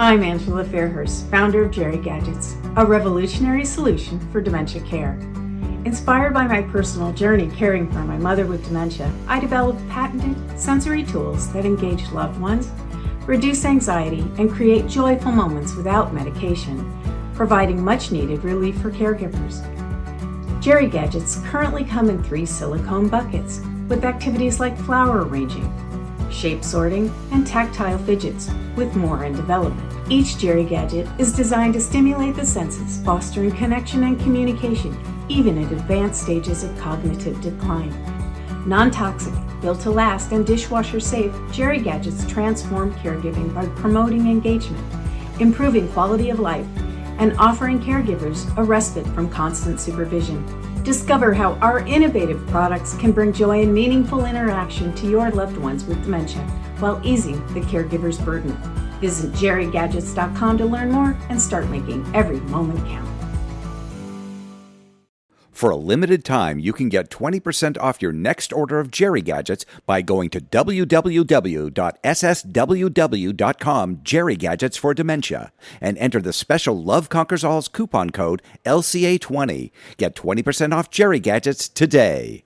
I'm Angela Fairhurst, founder of Jerry Gadgets, a revolutionary solution for dementia care. Inspired by my personal journey caring for my mother with dementia, I developed patented sensory tools that engage loved ones, reduce anxiety, and create joyful moments without medication, providing much-needed relief for caregivers. Jerry Gadgets currently come in 3 silicone buckets with activities like flower arranging, shape sorting, and tactile fidgets, with more in development. Each Jerry Gadget is designed to stimulate the senses, fostering connection and communication, even at advanced stages of cognitive decline. Non-toxic, built to last, and dishwasher safe, Jerry Gadgets transform caregiving by promoting engagement, improving quality of life, and offering caregivers a respite from constant supervision. Discover how our innovative products can bring joy and meaningful interaction to your loved ones with dementia while easing the caregiver's burden. Visit jerrygadgets.com to learn more and start making every moment count. For a limited time, you can get 20% off your next order of Jerry Gadgets by going to www.ssww.com Jerry Gadgets for Dementia and enter the special Love Conquers All's coupon code LCA20. Get 20% off Jerry Gadgets today.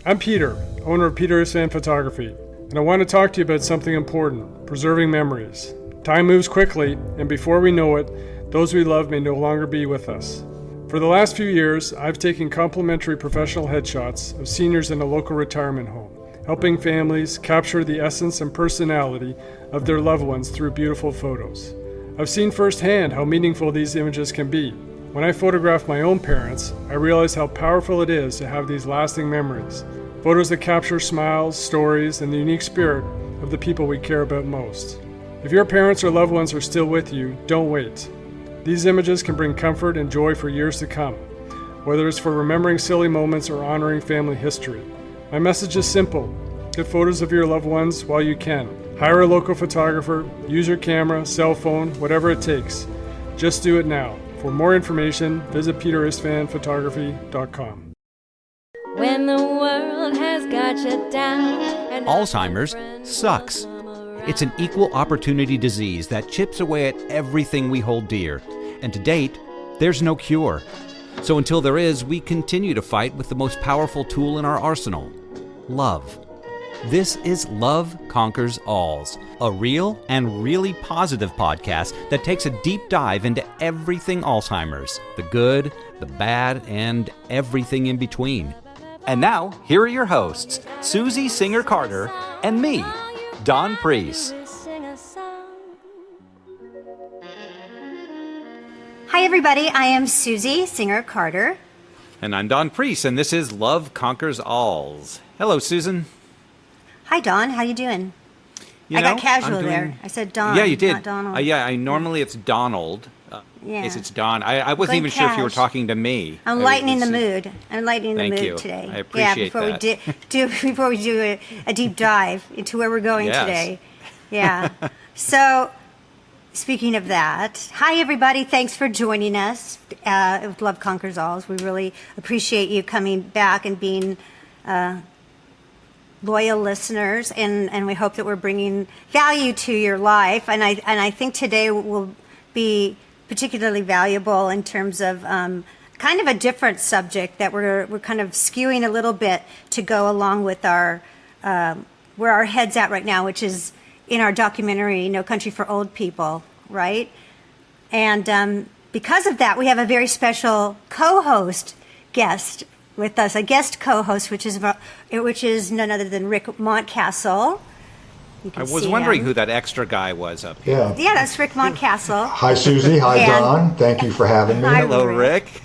I'm Peter, owner of Peter Fan Photography, and I want to talk to you about something important: preserving memories. Time moves quickly, and before we know it, those we love may no longer be with us. For the last few years, I've taken complimentary professional headshots of seniors in a local retirement home, helping families capture the essence and personality of their loved ones through beautiful photos. I've seen firsthand how meaningful these images can be. When I photographed my own parents, I realized how powerful it is to have these lasting memories, photos that capture smiles, stories, and the unique spirit of the people we care about most. If your parents or loved ones are still with you, don't wait. These images can bring comfort and joy for years to come, whether it's for remembering silly moments or honoring family history. My message is simple: get photos of your loved ones while you can. Hire a local photographer, use your camera, cell phone, whatever it takes. Just do it now. For more information, visit peterisfanphotography.com. When the world has got you down and Alzheimer's sucks. It's an equal opportunity disease that chips away at everything we hold dear. And to date, there's no cure. So until there is, we continue to fight with the most powerful tool in our arsenal: love. This is Love Conquers Alls, a real and really positive podcast that takes a deep dive into everything Alzheimer's, the good, the bad, and everything in between. And now, here are your hosts, Susie Singer-Carter and me, Don Priest. Hi, everybody. I am Susie Singer-Carter. And I'm Don Priest, and this is Love Conquers Alls. Hello, Susan. Hi, Don. How you doing? I got casual there. I said Don. Yeah, you did. Not Donald. I normally it's Donald. Yeah. It's Don. I wasn't even sure if you were talking to me. I'm lightening the mood. I'm lightening the mood today. I appreciate that. Before we do a deep dive into where we're going today. Yeah. So, speaking of that, hi everybody. Thanks for joining us with Love Conquers Alls. We really appreciate you coming back and being loyal listeners, and we hope that we're bringing value to your life. And I think today will be particularly valuable in terms of kind of a different subject that we're kind of skewing a little bit to go along with our where our head's at right now, which is in our documentary No Country for Old People, right? And because of that, we have a very special co-host guest with us, a guest co-host, which is none other than Rick Mountcastle. I was wondering who that extra guy was up here. Yeah, that's Rick Mountcastle. Hi, Susie. Hi, Don. Thank you for having me. Hello, Rick.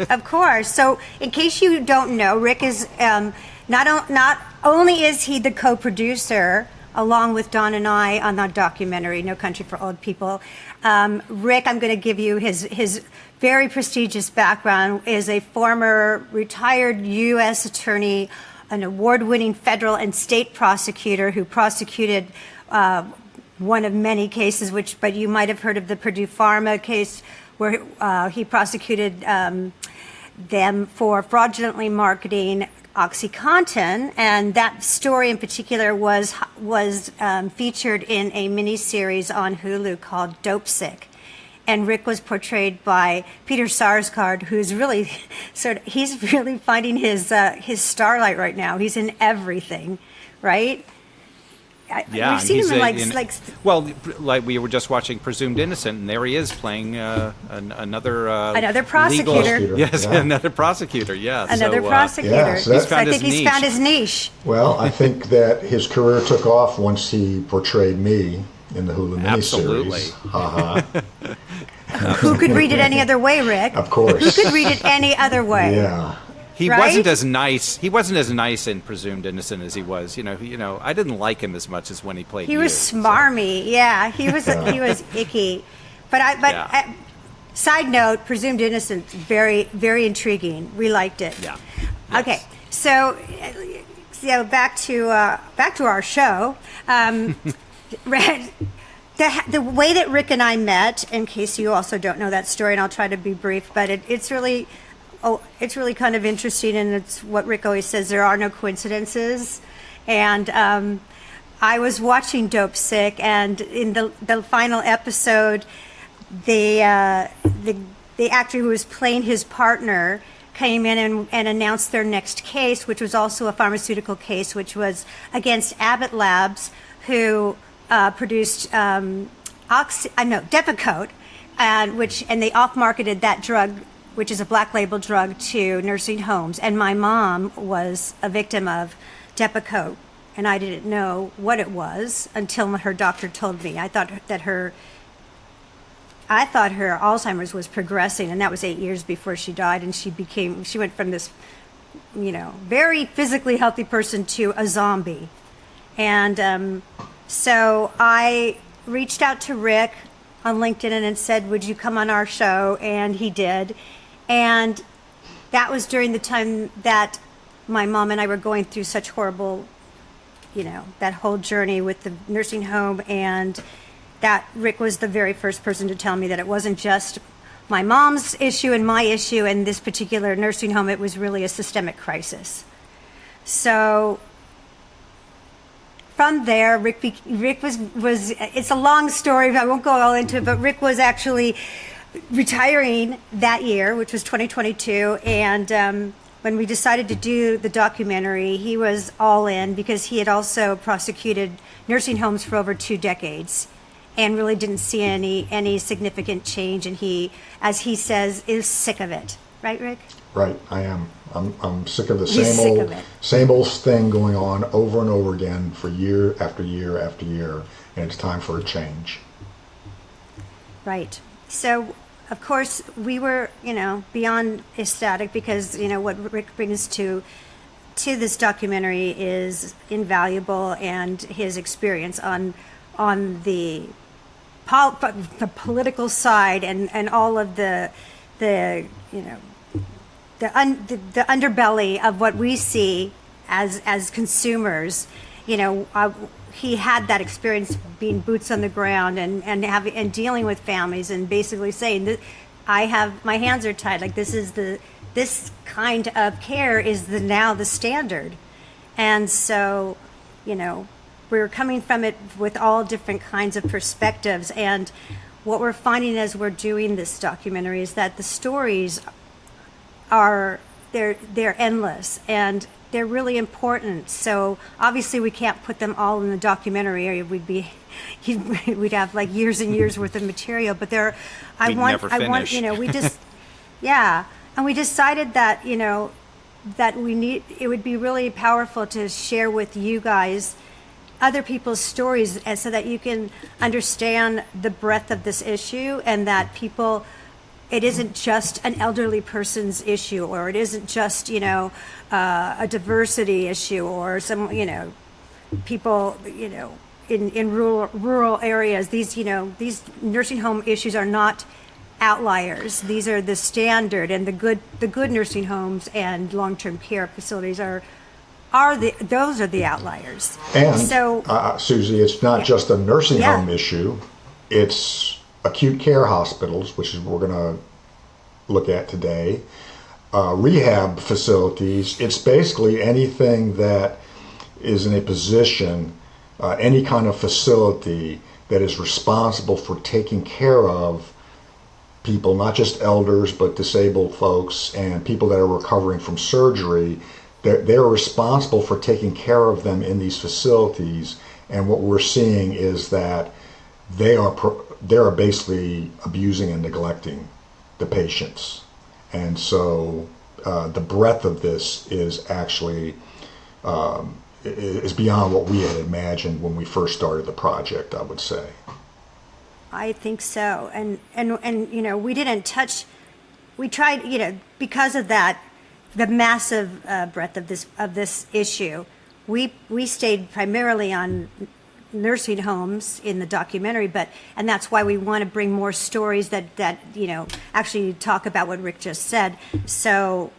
Of course. So, in case you don't know, Rick is not only is he the co-producer along with Don and I on the documentary No Country for Old People. Rick, I'm going to give you his very prestigious background. Is a former retired U.S. attorney, an award-winning federal and state prosecutor who prosecuted one of many cases, but you might have heard of the Purdue Pharma case, where he prosecuted them for fraudulently marketing OxyContin, and that story in particular was featured in a miniseries on Hulu called Dope Sick. And Rick was portrayed by Peter Sarsgaard, who's really he's really finding his starlight right now. He's in everything, right? Yeah, we've seen him like we were just watching Presumed Innocent, and there he is playing another prosecutor. Another prosecutor. Yeah, another prosecutor. Yeah, so I think he's found his niche. Well, I think that his career took off once he portrayed me in the Hulu miniseries. Absolutely. Who could read it any other way, Rick? Of course. Who could read it any other way? Yeah. He wasn't as nice. He wasn't as nice in Presumed Innocent as he was. I didn't like him as much as when he played. He was smarmy. So. Yeah, he was. He was icky. Side note: Presumed Innocent, very, very intriguing. We liked it. Yeah. Yes. Okay, so back to our show. The way that Rick and I met, in case you also don't know that story, and I'll try to be brief, but it's really kind of interesting, and it's what Rick always says: there are no coincidences. And I was watching Dope Sick, and in the final episode, the actor who was playing his partner came in and announced their next case, which was also a pharmaceutical case, which was against Abbott Labs, who produced Depakote, and they off-marketed that drug, which is a black label drug, to nursing homes. And my mom was a victim of Depakote, and I didn't know what it was until her doctor told me. I thought her Alzheimer's was progressing, and that was 8 years before she died. And she went from this, very physically healthy person to a zombie. And so I reached out to Rick on LinkedIn and said, would you come on our show? And he did. And that was during the time that my mom and I were going through such horrible, that whole journey with the nursing home. And that Rick was the very first person to tell me that it wasn't just my mom's issue and my issue in this particular nursing home. It was really a systemic crisis. So from there, Rick was it's a long story. I won't go all into it, but Rick was actually retiring that year, which was 2022. And when we decided to do the documentary, he was all in, because he had also prosecuted nursing homes for over 2 decades and really didn't see any significant change. And he, as he says, is sick of it. Right, Rick? Right, I am. I'm sick of the same old thing going on over and over again for year after year after year, and it's time for a change. Right. So, of course, we were, beyond ecstatic, because what Rick brings to this documentary is invaluable, and his experience on the political side and all of the underbelly of what we see as consumers. He had that experience being boots on the ground and dealing with families, and basically saying that my hands are tied. Like, this kind of care is now the standard. And so, we're coming from it with all different kinds of perspectives. And what we're finding as we're doing this documentary is that the stories they're endless, and they're really important. So obviously we can't put them all in the documentary, or we'd have like years and years worth of material. But and we decided that that it would be really powerful to share with you guys other people's stories, and so that you can understand the breadth of this issue, and that it isn't just an elderly person's issue, or it isn't just, a diversity issue, or some, people, in rural areas. These nursing home issues are not outliers. These are the standard, and the good nursing homes and long-term care facilities those are the outliers. And so, Susie, it's not just a nursing home issue. It's acute care hospitals, which is what we're going to look at today, rehab facilities, it's basically anything that is in a position, any kind of facility that is responsible for taking care of people, not just elders, but disabled folks and people that are recovering from surgery. They're responsible for taking care of them in these facilities. And what we're seeing is that they are basically abusing and neglecting the patients. And so the breadth of this is actually is beyond what we had imagined when we first started the project, I would say. I think so. And we didn't touch, we tried, because of that, the massive breadth of this issue, we stayed primarily on nursing homes in the documentary, and that's why we want to bring more stories that actually talk about what Rick just said. So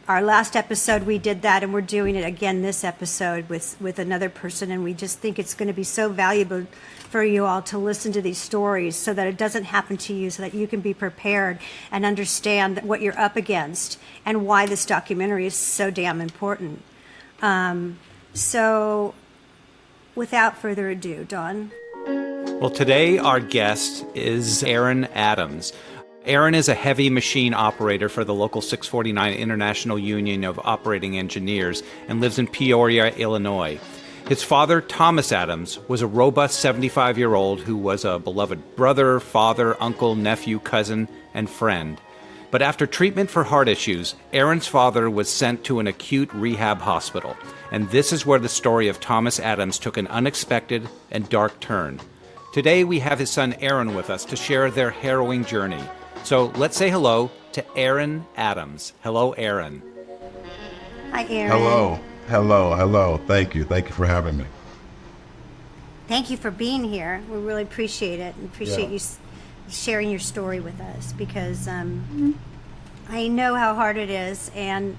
our last episode we did that, and we're doing it again this episode with another person, and we just think it's going to be so valuable for you all to listen to these stories so that it doesn't happen to you, so that you can be prepared and understand what you're up against and why this documentary is so damn important. So without further ado, Dawn. Well, today our guest is Aaron Adams. Aaron is a heavy machine operator for the local 649 International Union of Operating Engineers and lives in Peoria, Illinois. His father, Thomas Adams, was a robust 75-year-old who was a beloved brother, father, uncle, nephew, cousin, and friend. But after treatment for heart issues, Aaron's father was sent to an acute rehab hospital. And this is where the story of Thomas Adams took an unexpected and dark turn. Today we have his son Aaron with us to share their harrowing journey. So let's say hello to Aaron Adams. Hello, Aaron. Hi, Aaron. Hello. Thank you for having me. Thank you for being here. We really appreciate it, and appreciate you sharing your story with us, because I know how hard it is, and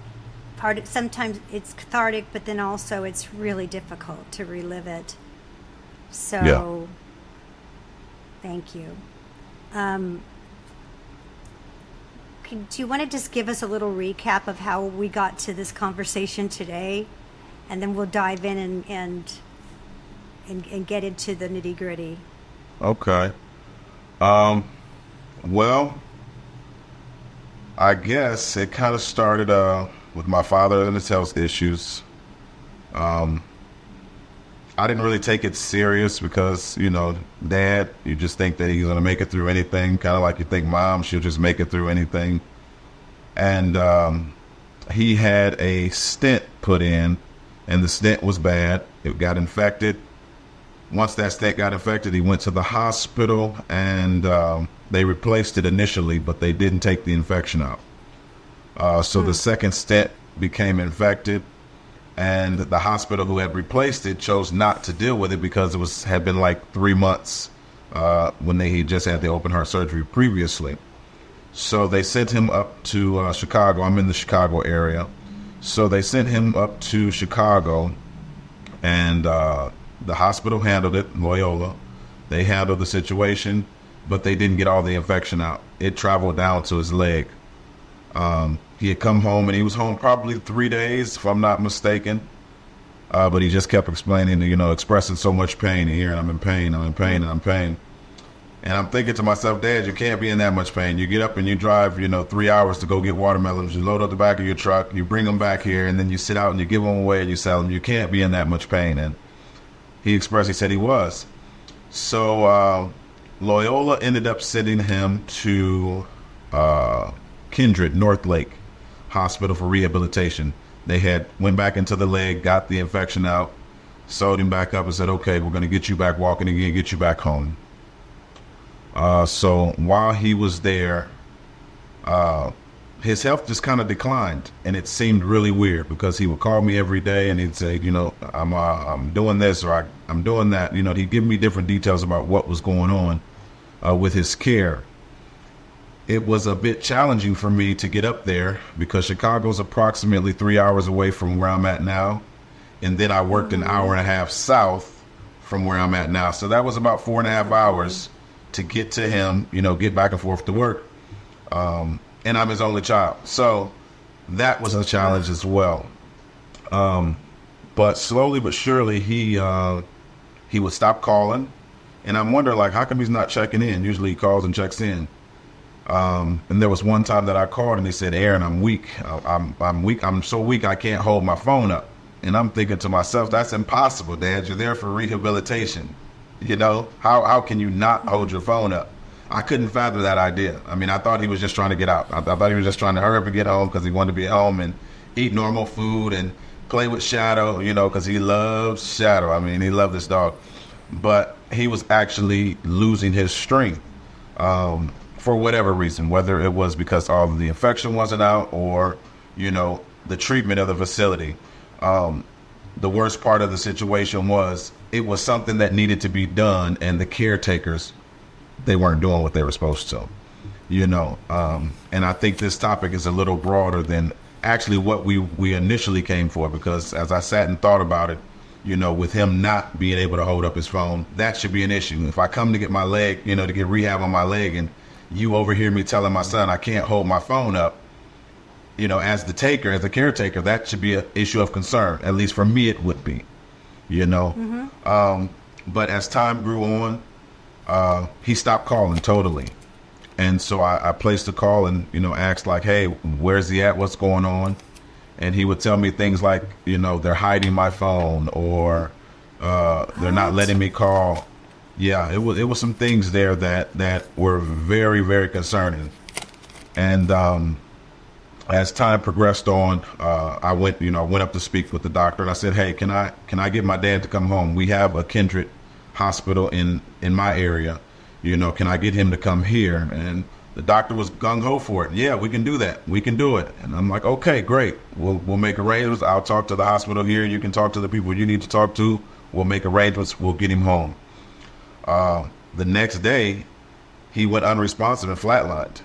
sometimes it's cathartic, but then also it's really difficult to relive it. So, Thank you. Do you want to just give us a little recap of how we got to this conversation today, and then we'll dive in and get into the nitty-gritty? Okay. Well, I guess it kind of started with my father and his health issues. I didn't really take it serious because, Dad, you just think that he's going to make it through anything, kind of like you think Mom, she'll just make it through anything. And he had a stent put in, and the stent was bad. It got infected. Once that stent got infected, he went to the hospital, and they replaced it initially, but they didn't take the infection out. So the second stent became infected, and the hospital who had replaced it chose not to deal with it because it had been like 3 months when he just had the open heart surgery previously. So they sent him up to Chicago. I'm in the Chicago area. So they sent him up to Chicago, and the hospital handled it, Loyola. They handled the situation, but they didn't get all the infection out. It traveled down to his leg. He had come home, and he was home probably 3 days, if I'm not mistaken. But he just kept explaining, expressing so much pain. And hearing, I'm in pain. And I'm thinking to myself, Dad, you can't be in that much pain. You get up and you drive, 3 hours to go get watermelons. You load up the back of your truck, you bring them back here, and then you sit out and you give them away and you sell them. You can't be in that much pain. And he said he was. So Loyola ended up sending him to Kindred, North Lake Hospital for rehabilitation. They went back into the leg, got the infection out, sewed him back up, and said, okay, we're going to get you back walking again, get you back home. So while he was there, his health just kind of declined, and it seemed really weird because he would call me every day and he'd say, I'm doing this or I'm doing that. He'd give me different details about what was going on with his care. It was a bit challenging for me to get up there because Chicago's approximately 3 hours away from where I'm at now. And then I worked an hour and a half south from where I'm at now. So that was about 4.5 hours to get to him, get back and forth to work. And I'm his only child. So that was a challenge as well. But slowly but surely, he would stop calling, and I'm wondering, like, how come he's not checking in? Usually he calls and checks in. And there was one time that I called and they said, Aaron, I'm weak. I'm weak. I'm so weak I can't hold my phone up. And I'm thinking to myself, that's impossible, Dad. You're there for rehabilitation. You know, how can you not hold your phone up? I couldn't fathom that idea. I mean, I thought he was just trying to get out. I thought he was just trying to hurry up and get home because he wanted to be at home and eat normal food and play with Shadow, you know, because he loves Shadow. I mean, he loved this dog. But he was actually losing his strength for whatever reason, whether it was because all of the infection wasn't out or, you know, the treatment of the facility. The worst part of the situation was it was something that needed to be done, and the caretakers, they weren't doing what they were supposed to, you know. And I think this topic is a little broader than actually what we initially came for, because as I sat and thought about it, you know, with him not being able to hold up his phone, that should be an issue. If I come to get my leg, you know, to get rehab on my leg, and you overhear me telling my son I can't hold my phone up, you know, as the taker, as the caretaker, that should be an issue of concern. At least for me, it would be, you know. But as time grew on, he stopped calling totally. And so I placed a call and, you know, asked like, hey, where's he at? What's going on? And he would tell me things like, you know, they're hiding my phone, or they're not letting me call. Yeah, it was some things there that were very, very concerning. And as time progressed on, I went up to speak with the doctor, and I said, hey, can I get my dad to come home? We have a kindred hospital in my area. You know, can I get him to come here? And the doctor was gung-ho for it. Yeah, we can do that. We can do it. And I'm like, okay, great. We'll make arrangements. I'll talk to the hospital here. You can talk to the people you need to talk to. We'll make arrangements. We'll get him home. The next day, he went unresponsive and flatlined.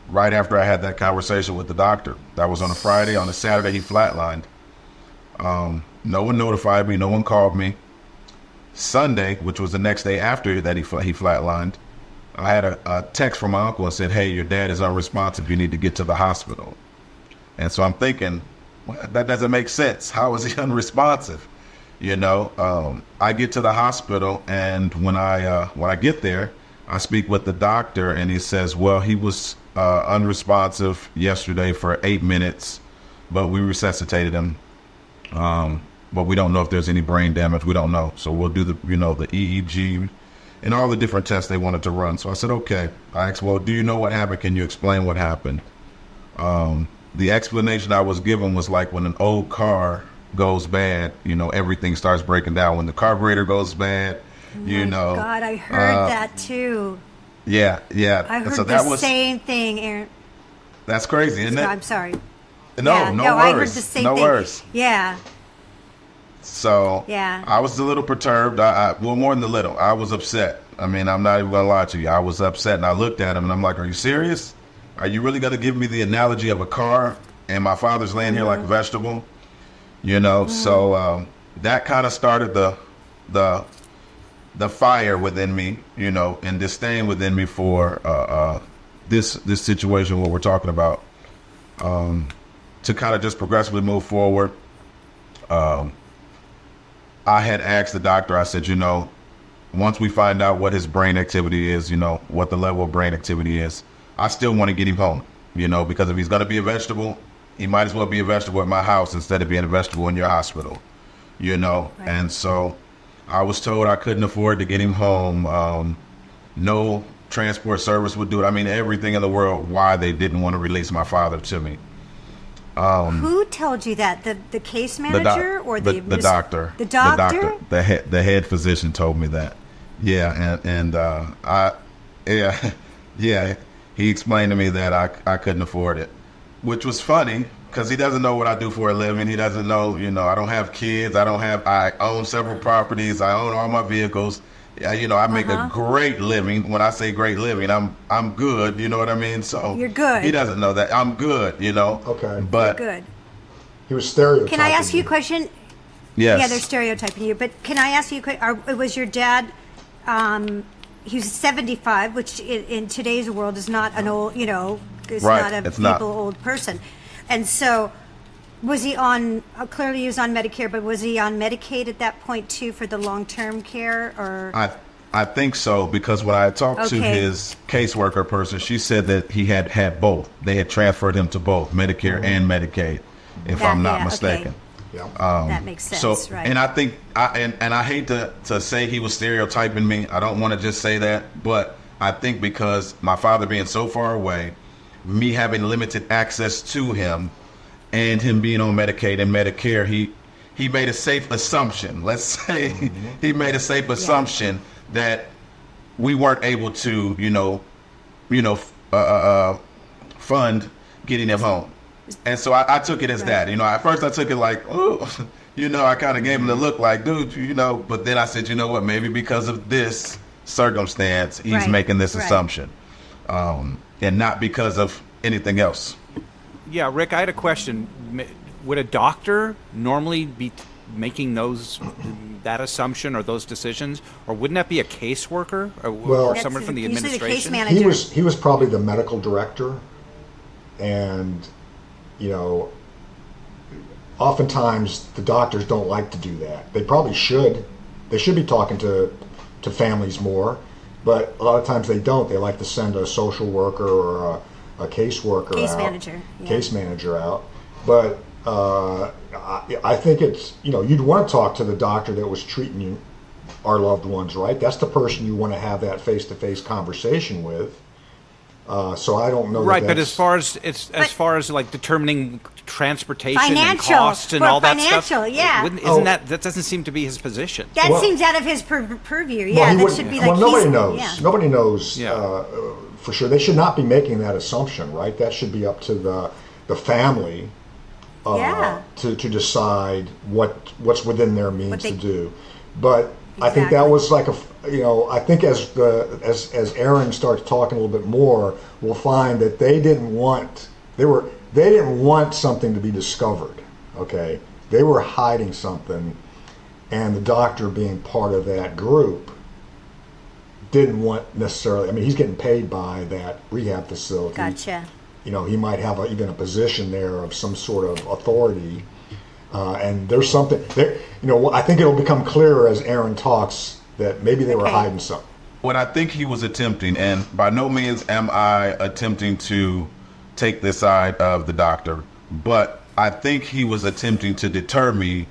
Right after I had that conversation with the doctor. That was on a Friday. On a Saturday, he flatlined. No one notified me. No one called me. Sunday, which was the next day after that he flatlined, I had a text from my uncle and said, hey, your dad is unresponsive. You need to get to the hospital. And so I'm thinking, well, that doesn't make sense. How is he unresponsive? You know, I get to the hospital, and when I get there, I speak with the doctor, and he says, well, he was unresponsive yesterday for 8 minutes, but we resuscitated him. But we don't know if there's any brain damage. We don't know. So we'll do the EEG and all the different tests they wanted to run. So I said, okay. I asked, well, do you know what happened? Can you explain what happened? The explanation I was given was like when an old car goes bad, you know, everything starts breaking down. When the carburetor goes bad, you know. God, I heard that too. Yeah. I heard so the same thing, Aaron. That's crazy, isn't it? I'm sorry. No worries. I heard the same thing. No worries. Yeah. So yeah. I was a little perturbed. Well, more than a little. I was upset. I mean, I'm not even going to lie to you. I was upset, and I looked at him, and I'm like, are you serious? Are you really going to give me the analogy of a car, and my father's laying here like a vegetable? You know, so that kind of started the fire within me, you know, and disdain within me for this situation, what we're talking about, to kind of just progressively move forward. I had asked the doctor, I said, you know, once we find out what his brain activity is, you know, what the level of brain activity is, I still want to get him home, you know, because if he's going to be a vegetable, he might as well be a vegetable at my house instead of being a vegetable in your hospital, you know. Right. And so I was told I couldn't afford to get him home. No transport service would do it. I mean, everything in the world, why they didn't want to release my father to me. Who told you that? The case manager or the doctor? The doctor? The head physician told me that. Yeah, he explained to me that I couldn't afford it, which was funny because he doesn't know what I do for a living. He doesn't know, you know, I don't have kids. I own several properties. I own all my vehicles. You know, I make a great living. When I say great living, I'm good. You know what I mean? So you're good. He doesn't know that I'm good. You know. Okay. But you're good. He was stereotyping. Can I ask you a question? Yes. Yeah, they're stereotyping you. But can I ask you a question? Was your dad? He was 75, which in today's world is not an old. You know, is right. not a old person. And so was he on, clearly he was on Medicare, but was he on Medicaid at that point too for the long-term care, or? I think so, because when I talked to his caseworker person, she said that he had both. They had transferred him to both Medicare and Medicaid, if I'm not mistaken. Yeah. That makes sense, So, right? and I think, and I hate to say he was stereotyping me. I don't want to just say that, but I think because my father being so far away, me having limited access to him, and him being on Medicaid and Medicare, he made a safe assumption. Let's say he made a safe assumption that we weren't able to, fund getting him home. And so I took it as that. At first I took it like, oh, I kind of gave him the look like, dude, but then I said, you know what, maybe because of this circumstance, he's making this assumption, and not because of anything else. Yeah, Rick, I had a question. Would a doctor normally be making that assumption or those decisions, or wouldn't that be a caseworker or someone from the administration? Case manager. He was probably the medical director, and oftentimes the doctors don't like to do that. They probably should. They should be talking to families more, but a lot of times they don't. They like to send a social worker or a caseworker case manager out. But I think it's, you'd want to talk to the doctor that was treating our loved ones, right? That's the person you want to have that face-to-face conversation with. So I don't know. Right, but as far as like determining transportation and costs and all that stuff, that doesn't seem to be his position. That seems out of his purview. Yeah, that should be like. Well, nobody knows. Yeah. Nobody knows for sure. They should not be making that assumption, right? That should be up to the family to decide what's within their means to do. But I think that was like I think as Aaron starts talking a little bit more, we'll find that they didn't want something to be discovered. Okay, they were hiding something, and the doctor, being part of that group, didn't want necessarily. I mean, he's getting paid by that rehab facility. Gotcha. He might have even a position there of some sort of authority. And there's something there, I think it'll become clearer as Aaron talks that maybe they were hiding something. What I think he was attempting, and by no means am I attempting to take the side of the doctor, but I think he was attempting to deter me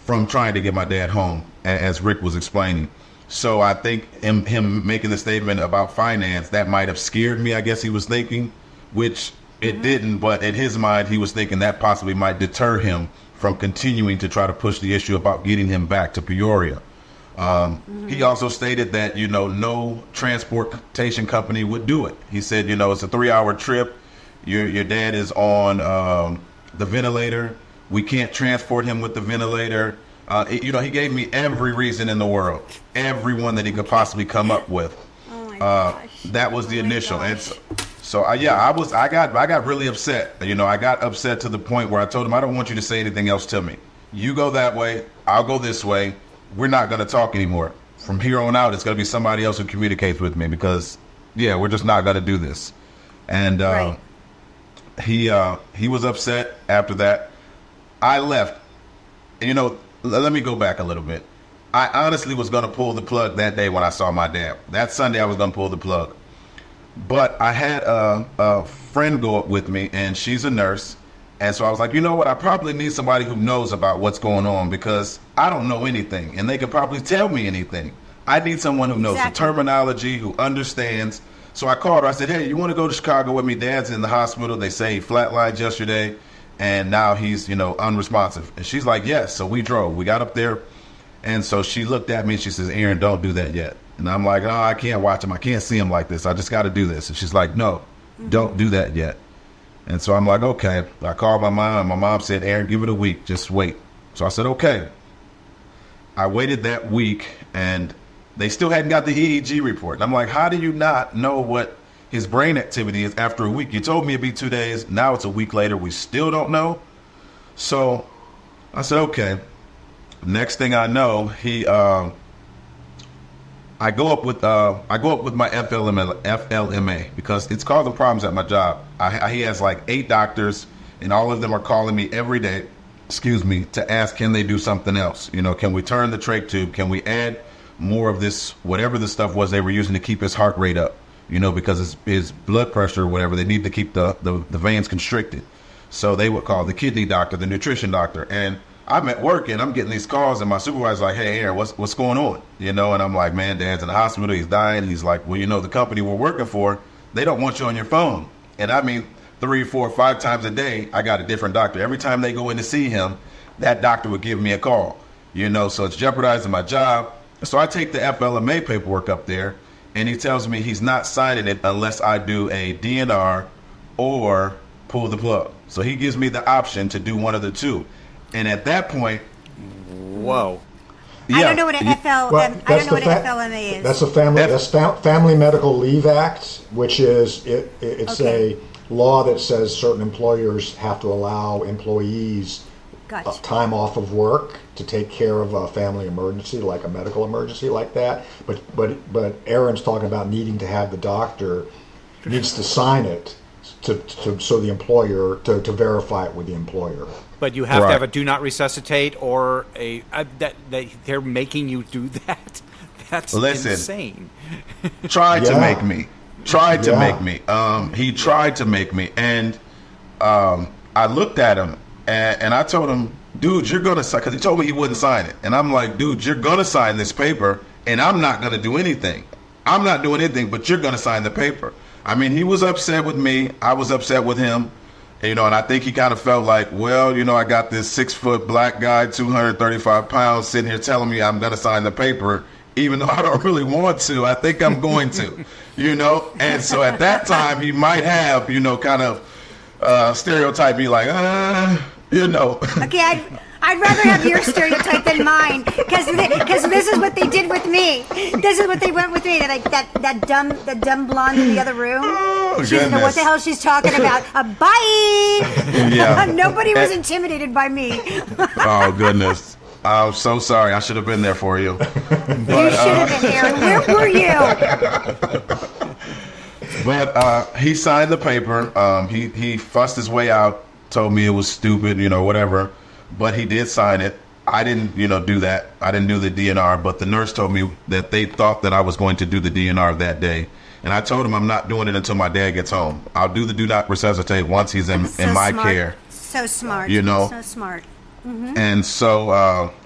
from trying to get my dad home, as Rick was explaining. So I think him making the statement about finance, that might have scared me, I guess he was thinking, which it didn't, but in his mind, he was thinking that possibly might deter him from continuing to try to push the issue about getting him back to Peoria. He also stated that, no transportation company would do it. He said, it's a 3-hour trip. Your dad is on the ventilator. We can't transport him with the ventilator. He gave me every reason in the world, every one that he could possibly come up with. Oh my gosh. That was the initial. And so I got really upset. I got upset to the point where I told him, I don't want you to say anything else to me. You go that way, I'll go this way. We're not going to talk anymore. From here on out, it's going to be somebody else who communicates with me because, we're just not going to do this. And he was upset after that. I left. And, let me go back a little bit. I honestly was going to pull the plug that day when I saw my dad. That Sunday, I was going to pull the plug. But I had a friend go up with me, and she's a nurse. And so I was like, you know what? I probably need somebody who knows about what's going on because I don't know anything, and they could probably tell me anything. I need someone who knows the terminology, who understands. So I called her. I said, hey, you want to go to Chicago with me? Dad's in the hospital. They say he flatlined yesterday, and now he's, unresponsive. And she's like, yes. So we drove. We got up there, and so she looked at me, and she says, Aaron, don't do that yet. And I'm like, oh, I can't watch him. I can't see him like this. I just got to do this. And she's like, no, don't do that yet. And so I'm like, okay. I called my mom, and my mom said, Aaron, give it a week. Just wait. So I said, okay. I waited that week, and they still hadn't got the EEG report. And I'm like, how do you not know what his brain activity is after a week? You told me it'd be 2 days. Now it's a week later. We still don't know. So I said, okay. Next thing I know, I go up with my FLMA because it's causing problems at my job. He has like 8 doctors and all of them are calling me every day, to ask, can they do something else? Can we turn the trach tube? Can we add more of this, whatever the stuff was they were using to keep his heart rate up, because his blood pressure or whatever, they need to keep the veins constricted. So they would call the kidney doctor, the nutrition doctor. And I'm at work and I'm getting these calls and my supervisor's like, hey, Aaron, what's going on? And I'm like, man, Dad's in the hospital, he's dying. And he's like, well, the company we're working for, they don't want you on your phone. And I mean, 3, 4, 5 times a day, I got a different doctor. Every time they go in to see him, that doctor would give me a call, so it's jeopardizing my job. So I take the FLMA paperwork up there and he tells me he's not signing it unless I do a DNR or pull the plug. So he gives me the option to do one of the two. And at that point, whoa. I don't know what FLMA is. That's a Family Medical Leave Act, which is it's a law that says certain employers have to allow employees time off of work to take care of a family emergency, like a medical emergency like that. But Aaron's talking about needing to have the doctor needs to sign it so the employer to verify it with the employer. But you have to have a do not resuscitate or that they're making you do that. That's insane. Tried to make me. He tried to make me. And I looked at him and I told him, dude, you're going to sign, because he told me he wouldn't sign it. And I'm like, dude, you're going to sign this paper and I'm not going to do anything. I'm not doing anything, but you're going to sign the paper. I mean, he was upset with me. I was upset with him. And I think he kind of felt like, well, I got this 6-foot black guy, 235 pounds, sitting here telling me I'm going to sign the paper, even though I don't really want to. I think I'm going to, And so at that time, he might have, kind of stereotype me like, Okay, I'd rather have your stereotype than mine, because this is what they did with me. This is what they went with me. That dumb blonde in the other room. She doesn't know what the hell she's talking about. Bye. Yeah. Nobody was intimidated by me. Oh goodness. I'm so sorry. I should have been there for you. But, you should have been there. Where were you? But he signed the paper. He fussed his way out. Told me it was stupid, whatever. But he did sign it. I didn't, do that. I didn't do the DNR, but the nurse told me that they thought that I was going to do the DNR that day. And I told him I'm not doing it until my dad gets home. I'll do the do not resuscitate once he's in my care. So smart. So smart. Mm-hmm. And so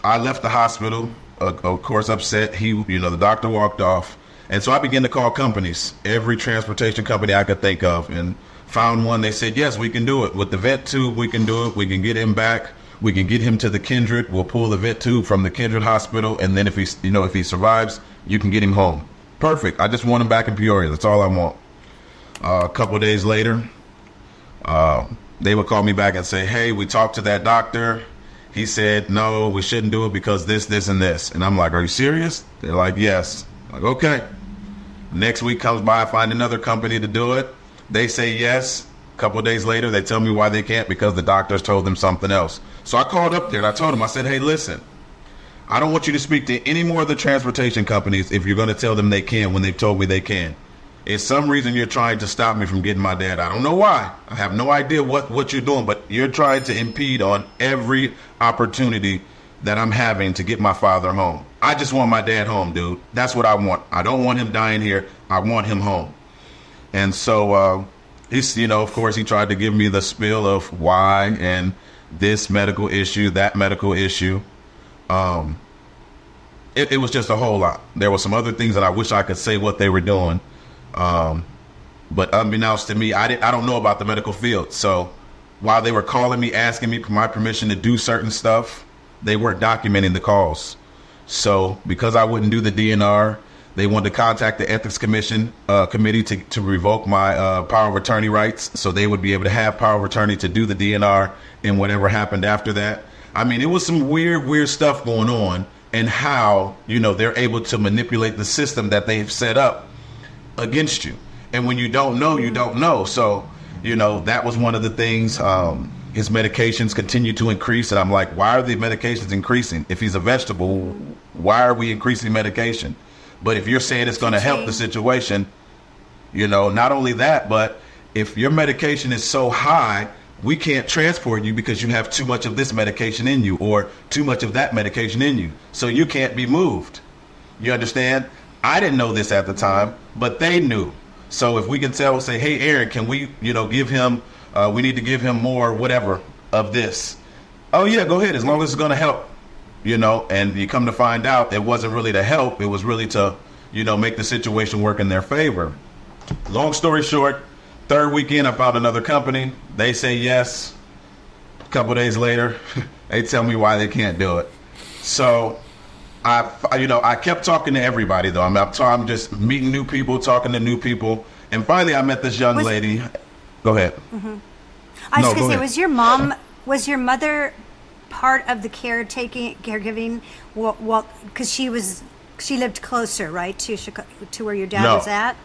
I left the hospital, of course, upset. The doctor walked off. And so I began to call companies, every transportation company I could think of, and found one. They said, yes, we can do it. With the vet tube, we can do it. We can get him back. We can get him to the Kindred. We'll pull the vet tube from the Kindred hospital. And then if he survives, you can get him home. Perfect. I just want him back in Peoria. That's all I want. A couple of days later, they would call me back and say, hey, we talked to that doctor. He said, no, we shouldn't do it because this, and this. And I'm like, are you serious? They're like, yes. I'm like, okay. Next week comes by, I find another company to do it. They say yes. A couple of days later, they tell me why they can't, because the doctors told them something else. So I called up there and I told them, I said, hey, listen, I don't want you to speak to any more of the transportation companies if you're going to tell them they can when they've told me they can. It's some reason you're trying to stop me from getting my dad. I don't know why. I have no idea what you're doing, but you're trying to impede on every opportunity that I'm having to get my father home. I just want my dad home, dude. That's what I want. I don't want him dying here. I want him home. And so he's, of course, he tried to give me the spiel of why and this medical issue, that medical issue. It was just a whole lot. There were some other things that I wish I could say what they were doing. But unbeknownst to me, I don't know about the medical field. So while they were calling me, asking me for my permission to do certain stuff, they weren't documenting the calls. So because I wouldn't do the DNR, they wanted to contact the ethics committee to revoke my power of attorney rights, so they would be able to have power of attorney to do the DNR and whatever happened after that. I mean, it was some weird stuff going on, and how, they're able to manipulate the system that they've set up against you. And when you don't know, you don't know. So, that was one of the things. His medications continue to increase, and I'm like, why are the medications increasing? If he's a vegetable, why are we increasing medication? But if you're saying it's going to help the situation, not only that, but if your medication is so high, we can't transport you because you have too much of this medication in you or too much of that medication in you. So you can't be moved. You understand? I didn't know this at the time, but they knew. So if we can say, hey, Aaron, can we, give him, we need to give him more, whatever, of this. Oh, yeah, go ahead, as long as it's going to help, and you come to find out it wasn't really to help. It was really to, make the situation work in their favor. Long story short, third weekend, I found another company. They say yes. A couple days later, they tell me why they can't do it. So I kept talking to everybody, though. I'm just meeting new people, talking to new people. And finally, I met this young lady. Go ahead. Mm-hmm. I was going to say, was your mother part of the caregiving? Well, because she lived closer, right, to where your dad was at?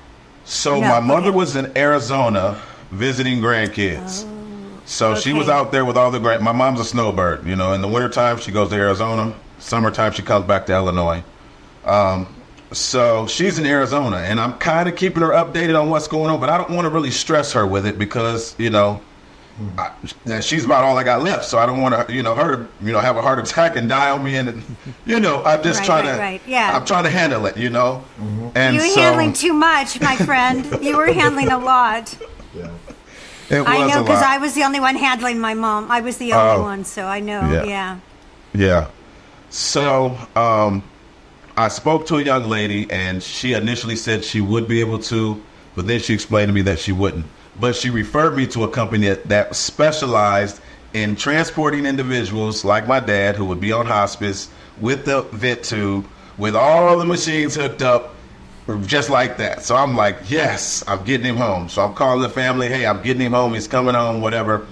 So my mother was in Arizona visiting grandkids. Oh, so she was out there with all the my mom's a snowbird. In the wintertime, she goes to Arizona. Summertime, she comes back to Illinois. So she's in Arizona, and I'm kind of keeping her updated on what's going on, but I don't want to really stress her with it because, she's about all I got left. So I don't want to, her to, have a heart attack and die on me. And, I'm just I'm trying to handle it, Mm-hmm. And you were handling too much, my friend. You were handling a lot. Yeah. I know, because I was the only one handling my mom. I was the only one, so I know. Yeah. So I spoke to a young lady, and she initially said she would be able to, but then she explained to me that she wouldn't. But she referred me to a company that specialized in transporting individuals like my dad, who would be on hospice with the vent tube, with all the machines hooked up, just like that. So I'm like, yes, I'm getting him home. So I'm calling the family, hey, I'm getting him home. He's coming home, whatever.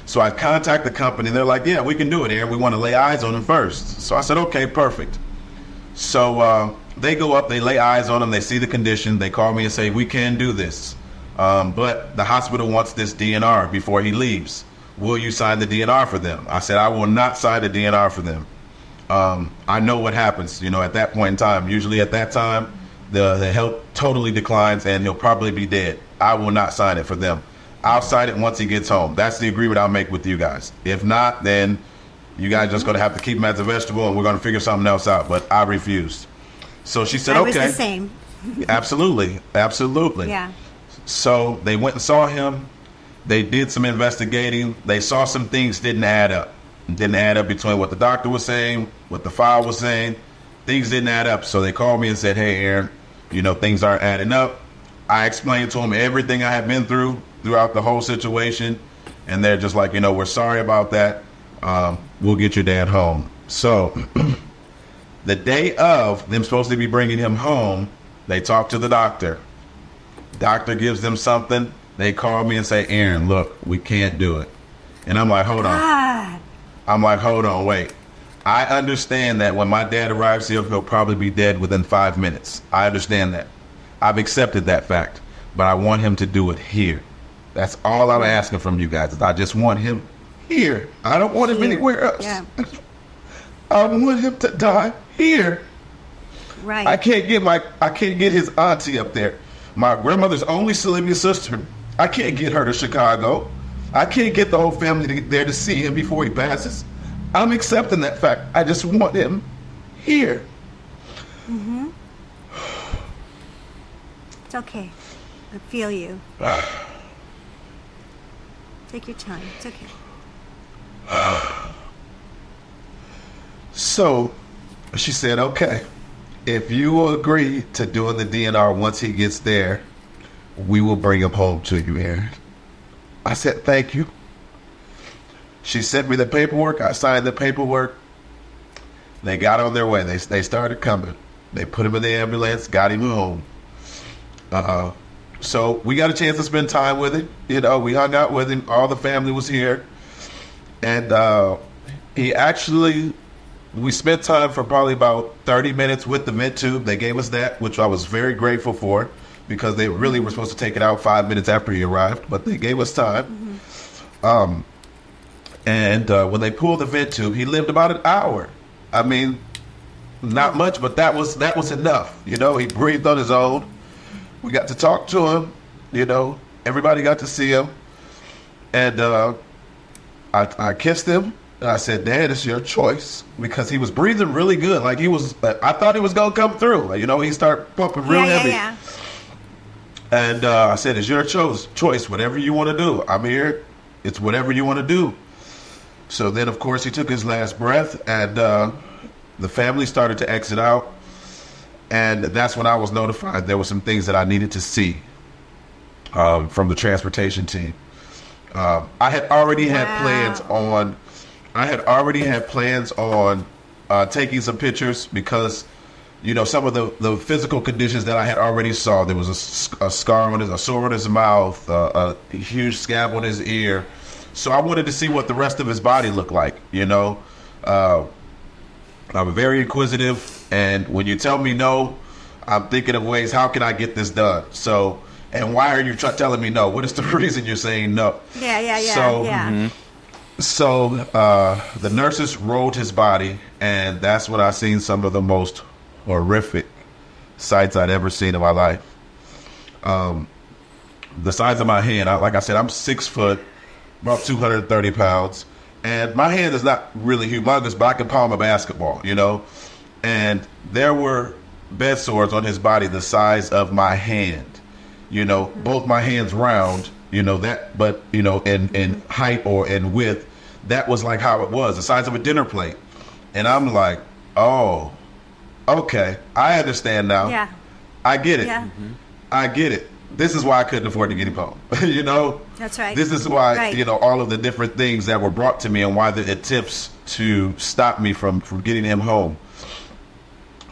So I contact the company, and they're like, yeah, we can do it, Aaron. We want to lay eyes on him first. So I said, okay, perfect. So they go up, they lay eyes on him, they see the condition, they call me and say, we can do this. But the hospital wants this DNR before he leaves. Will you sign the DNR for them? I said, I will not sign the DNR for them. I know what happens, at that point in time. Usually at that time, the health totally declines and he'll probably be dead. I will not sign it for them. I'll sign it once he gets home. That's the agreement I'll make with you guys. If not, then you guys just going to have to keep him as a vegetable and we're going to figure something else out. But I refused. So she said, okay. I was the same. Absolutely. Yeah. So they went and saw him. They did some investigating. They saw some things didn't add up. Didn't add up between what the doctor was saying, what the file was saying. Things didn't add up. So they called me and said, hey, Aaron, things aren't adding up. I explained to them everything I had been throughout the whole situation. And they're just like, we're sorry about that. We'll get your dad home. So the day of them supposed to be bringing him home, they talk to the doctor. Doctor gives them something. They call me and say, Aaron, look, we can't do it. And I'm like, hold on, wait. I understand that when my dad arrives here, he'll probably be dead within 5 minutes. I understand that. I've accepted that fact. But I want him to do it here. That's all I'm asking from you guys. I just want him here. I don't want him anywhere else. Yeah. I want him to die here. Right. I can't get his auntie up there. My grandmother's only living sister. I can't get her to Chicago. I can't get the whole family there to see him before he passes. I'm accepting that fact. I just want him here. Mm-hmm. It's okay. I feel you. Take your time. It's okay. So she said, okay, if you will agree to doing the DNR once he gets there, we will bring him home to you, Aaron. I said, thank you. She sent me the paperwork. I signed the paperwork. They got on their way. They started coming. They put him in the ambulance, got him home. So we got a chance to spend time with him. We hung out with him. All the family was here. And we spent time for probably about 30 minutes with the vent tube. They gave us that, which I was very grateful for, because they really were supposed to take it out 5 minutes after he arrived, but they gave us time. Mm-hmm. And when they pulled the vent tube, he lived about an hour. I mean, not much, but that was enough. He breathed on his own. We got to talk to him. Everybody got to see him. And I kissed him. And I said, Dad, it's your choice, because he was breathing really good. Like I thought he was going to come through. Like, he started pumping real heavy. Yeah. And I said, it's your choice, whatever you want to do. I'm here. It's whatever you want to do. So then, of course, he took his last breath, and the family started to exit out. And that's when I was notified there were some things that I needed to see from the transportation team. I had already had plans on... taking some pictures, because, some of the physical conditions that I had already saw. There was a scar a sore on his mouth, a huge scab on his ear. So I wanted to see what the rest of his body looked like. I'm very inquisitive, and when you tell me no, I'm thinking of ways, how can I get this done? So, and why are you telling me no? What is the reason you're saying no? So the nurses rolled his body, and that's when I seen some of the most horrific sights I'd ever seen in my life. The size of my hand, like I said, I'm 6 foot, about 230 pounds, and my hand is not really humongous, but I can palm a basketball, And there were bed sores on his body the size of my hand, both my hands round, but in height or in width. That was like how it was, the size of a dinner plate. And I'm like, oh, okay, I understand now. Yeah. I get it. Yeah. I get it. This is why I couldn't afford to get him home. That's right. This is why, all of the different things that were brought to me, and why the attempts to stop me from getting him home.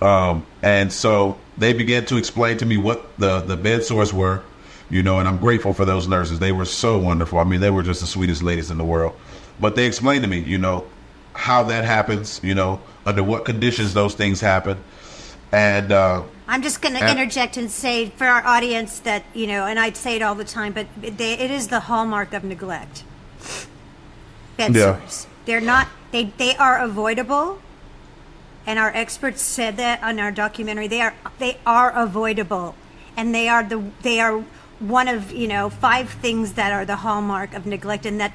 And so they began to explain to me what the bed sores were, and I'm grateful for those nurses. They were so wonderful. I mean, they were just the sweetest ladies in the world. But they explained to me, how that happens, under what conditions those things happen. And I'm just going to interject and say for our audience that, and I'd say it all the time, but it is the hallmark of neglect. Bed sores. They're not, they are avoidable. And our experts said that on our documentary. They are avoidable. And they are one of 5 things that are the hallmark of neglect, and that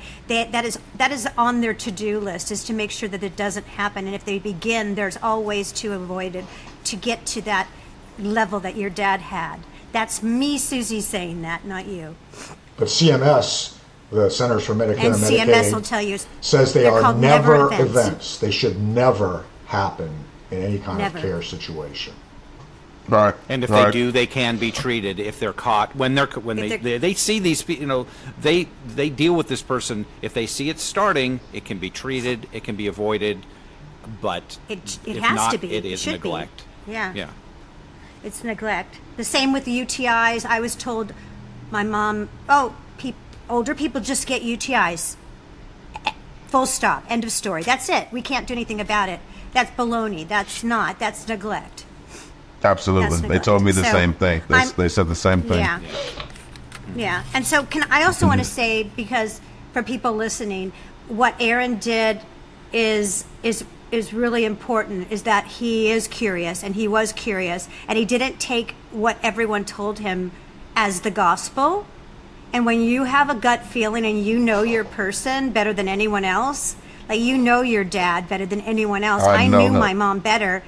is on their to-do list, is to make sure that it doesn't happen. And if they begin, there's always to avoid it, to get to that level that your dad had. That's me, Susie, saying that, not you. But CMS, the Centers for Medicare and Medicaid, CMS will tell you, says they are never events. They should never happen in any kind of care situation. Right. And if they do, they can be treated if they're caught. When they see these, they deal with this person. If they see it starting, it can be treated, it can be avoided, but it has to be. It is neglect. Yeah. It's neglect. The same with the UTIs. I was told, my mom, older people just get UTIs. Full stop. End of story. That's it. We can't do anything about it. That's baloney. That's neglect. Absolutely. They told me the same thing. They said the same thing. Yeah. And so I also want to say, because for people listening, what Aaron did is really important, is that he is curious, and he was curious, and he didn't take what everyone told him as the gospel. And when you have a gut feeling and you know your person better than anyone else, like your dad better than anyone else. I knew my mom better.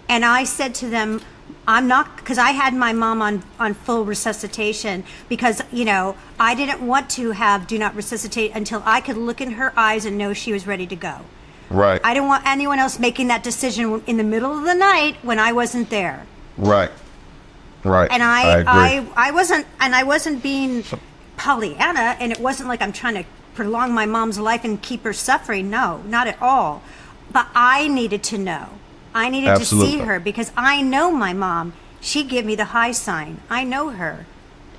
And I said to them, I'm not, because I had my mom on full resuscitation, because, I didn't want to have do not resuscitate until I could look in her eyes and know she was ready to go. Right. I didn't want anyone else making that decision in the middle of the night when I wasn't there. Right. And I wasn't being Pollyanna, and it wasn't like I'm trying to prolong my mom's life and keep her suffering. No, not at all. But I needed to know. I needed to see her, because I know my mom. She gave me the high sign. I know her.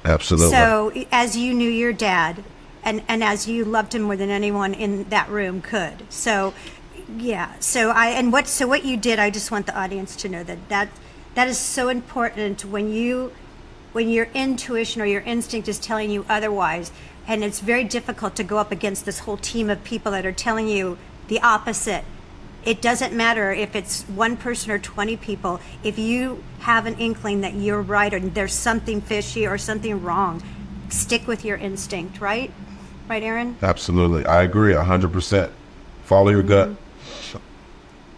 Absolutely. So as you knew your dad, and as you loved him more than anyone in that room could. So, yeah. So what you did, I just want the audience to know that is so important when your intuition or your instinct is telling you otherwise. And it's very difficult to go up against this whole team of people that are telling you the opposite. It doesn't matter if it's one person or 20 people. If you have an inkling that you're right or there's something fishy or something wrong, stick with your instinct, right? Right, Aaron? Absolutely. I agree 100%. Follow your gut.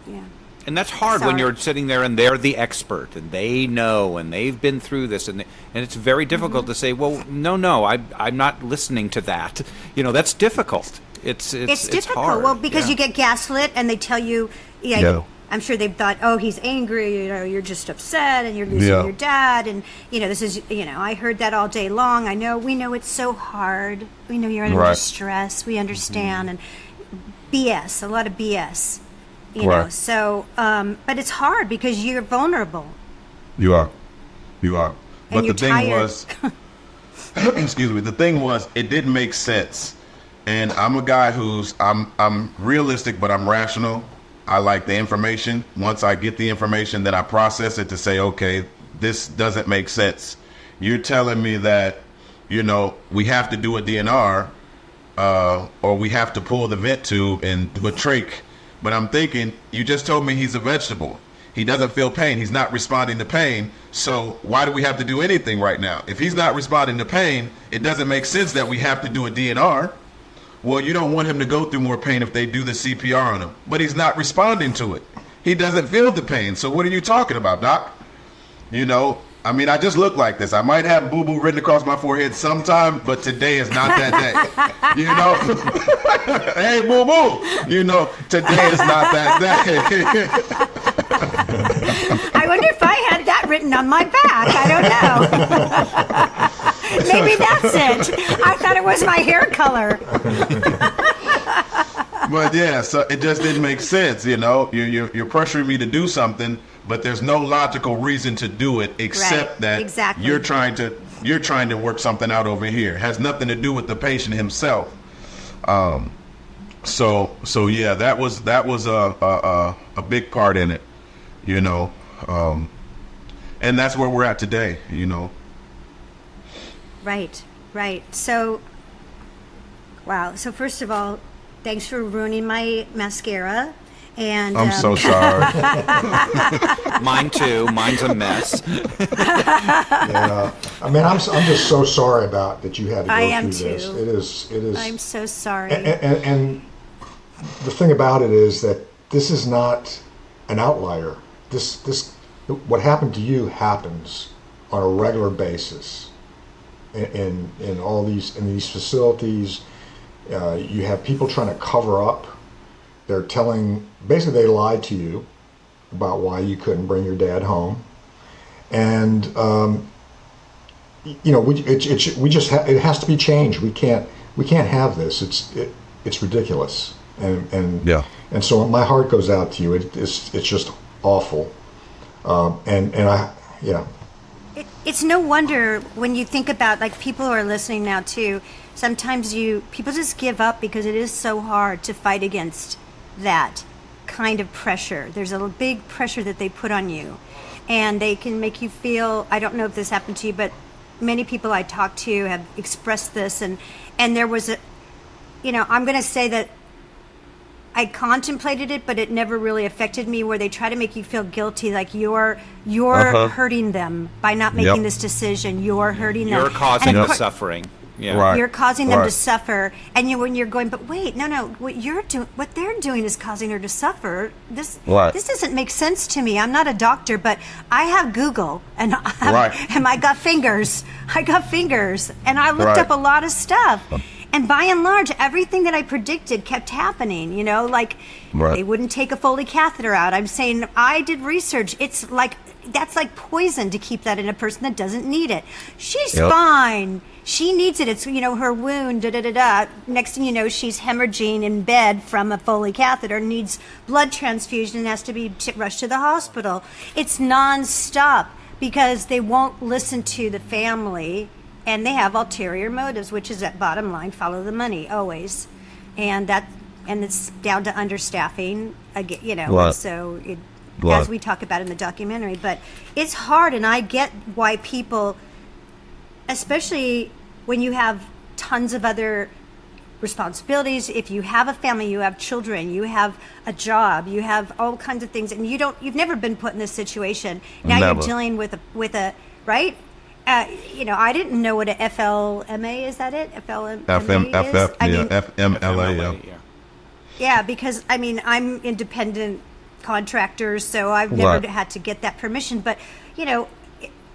Yeah. And that's hard when you're sitting there and they're the expert and they know and they've been through this and it's very difficult to say, well, no, I'm not listening to that. That's difficult. It's difficult. hard. Well, because you get gaslit and they tell you, I'm sure they've thought, oh, he's angry, you're just upset and you're losing your dad. And, this is, I heard that all day long. We know it's so hard. We know you're under stress. We understand. And BS, a lot of BS. You know, so, but it's hard because you're vulnerable. You are. But and the thing was, excuse me, the thing was, it didn't make sense. And I'm a guy I'm realistic, but I'm rational. I like the information. Once I get the information, then I process it to say, okay, this doesn't make sense. You're telling me that, we have to do a DNR, or we have to pull the vent tube and do a trach. But I'm thinking, you just told me he's a vegetable. He doesn't feel pain. He's not responding to pain. So why do we have to do anything right now? If he's not responding to pain, it doesn't make sense that we have to do a DNR. Well, you don't want him to go through more pain if they do the CPR on him. But he's not responding to it. He doesn't feel the pain. So what are you talking about, Doc? I just look like this. I might have boo-boo written across my forehead sometime, but today is not that day. Hey, boo-boo. Today is not that day. I wonder if I had that written on my back. I don't know. Maybe that's it. I thought it was my hair color. But yeah, so it just didn't make sense, You're pressuring me to do something, but there's no logical reason to do it except that you're trying to work something out over here. It has nothing to do with the patient himself. So yeah, that was a big part in it, and that's where we're at today, Right. So, wow. So first of all, thanks for ruining my mascara. And I'm so sorry. Mine too. Mine's a mess. Yeah. I'm just so sorry about that you had to go through this. It is. I'm so sorry. And the thing about it is that this is not an outlier. This what happened to you happens on a regular basis in these facilities. You have people trying to cover up. They're basically they lied to you about why you couldn't bring your dad home, and it has to be changed. We can't have this. It's ridiculous, and so my heart goes out to you. It's just awful, It's no wonder when you think about, like, people who are listening now too. Sometimes people just give up because it is so hard to fight against that kind of pressure. There's a big pressure that they put on you, and they can make you feel, I don't know if this happened to you, but many people I talk to have expressed this, and there was I'm going to say that I contemplated it, but it never really affected me, where they try to make you feel guilty, like you're hurting them by not making this decision. You're hurting them. You're causing the suffering. Yeah. Right. You're causing them to suffer, and when you're going, but wait, no, what they're doing is causing her to suffer. This doesn't make sense to me. I'm not a doctor, but I have Google, and I got fingers. And I looked up a lot of stuff, and by and large, everything that I predicted kept happening. They wouldn't take a Foley catheter out. I'm saying I did research. It's like that's like poison to keep that in a person that doesn't need it. She's fine. She needs it. It's, her wound, Next thing you know, she's hemorrhaging in bed from a Foley catheter, needs blood transfusion, and has to be rushed to the hospital. It's nonstop because they won't listen to the family, and they have ulterior motives, which is at bottom line, follow the money, always. And it's down to understaffing, again, so as we talk about in the documentary. But it's hard, and I get why people, especially when you have tons of other responsibilities, if you have a family, you have children, you have a job, you have all kinds of things, and you've never been put in this situation. Now you're dealing with a right? I didn't know what a FLMA, is that it? FLMA FMLA. Yeah, because I'm independent contractor, so I've never had to get that permission. But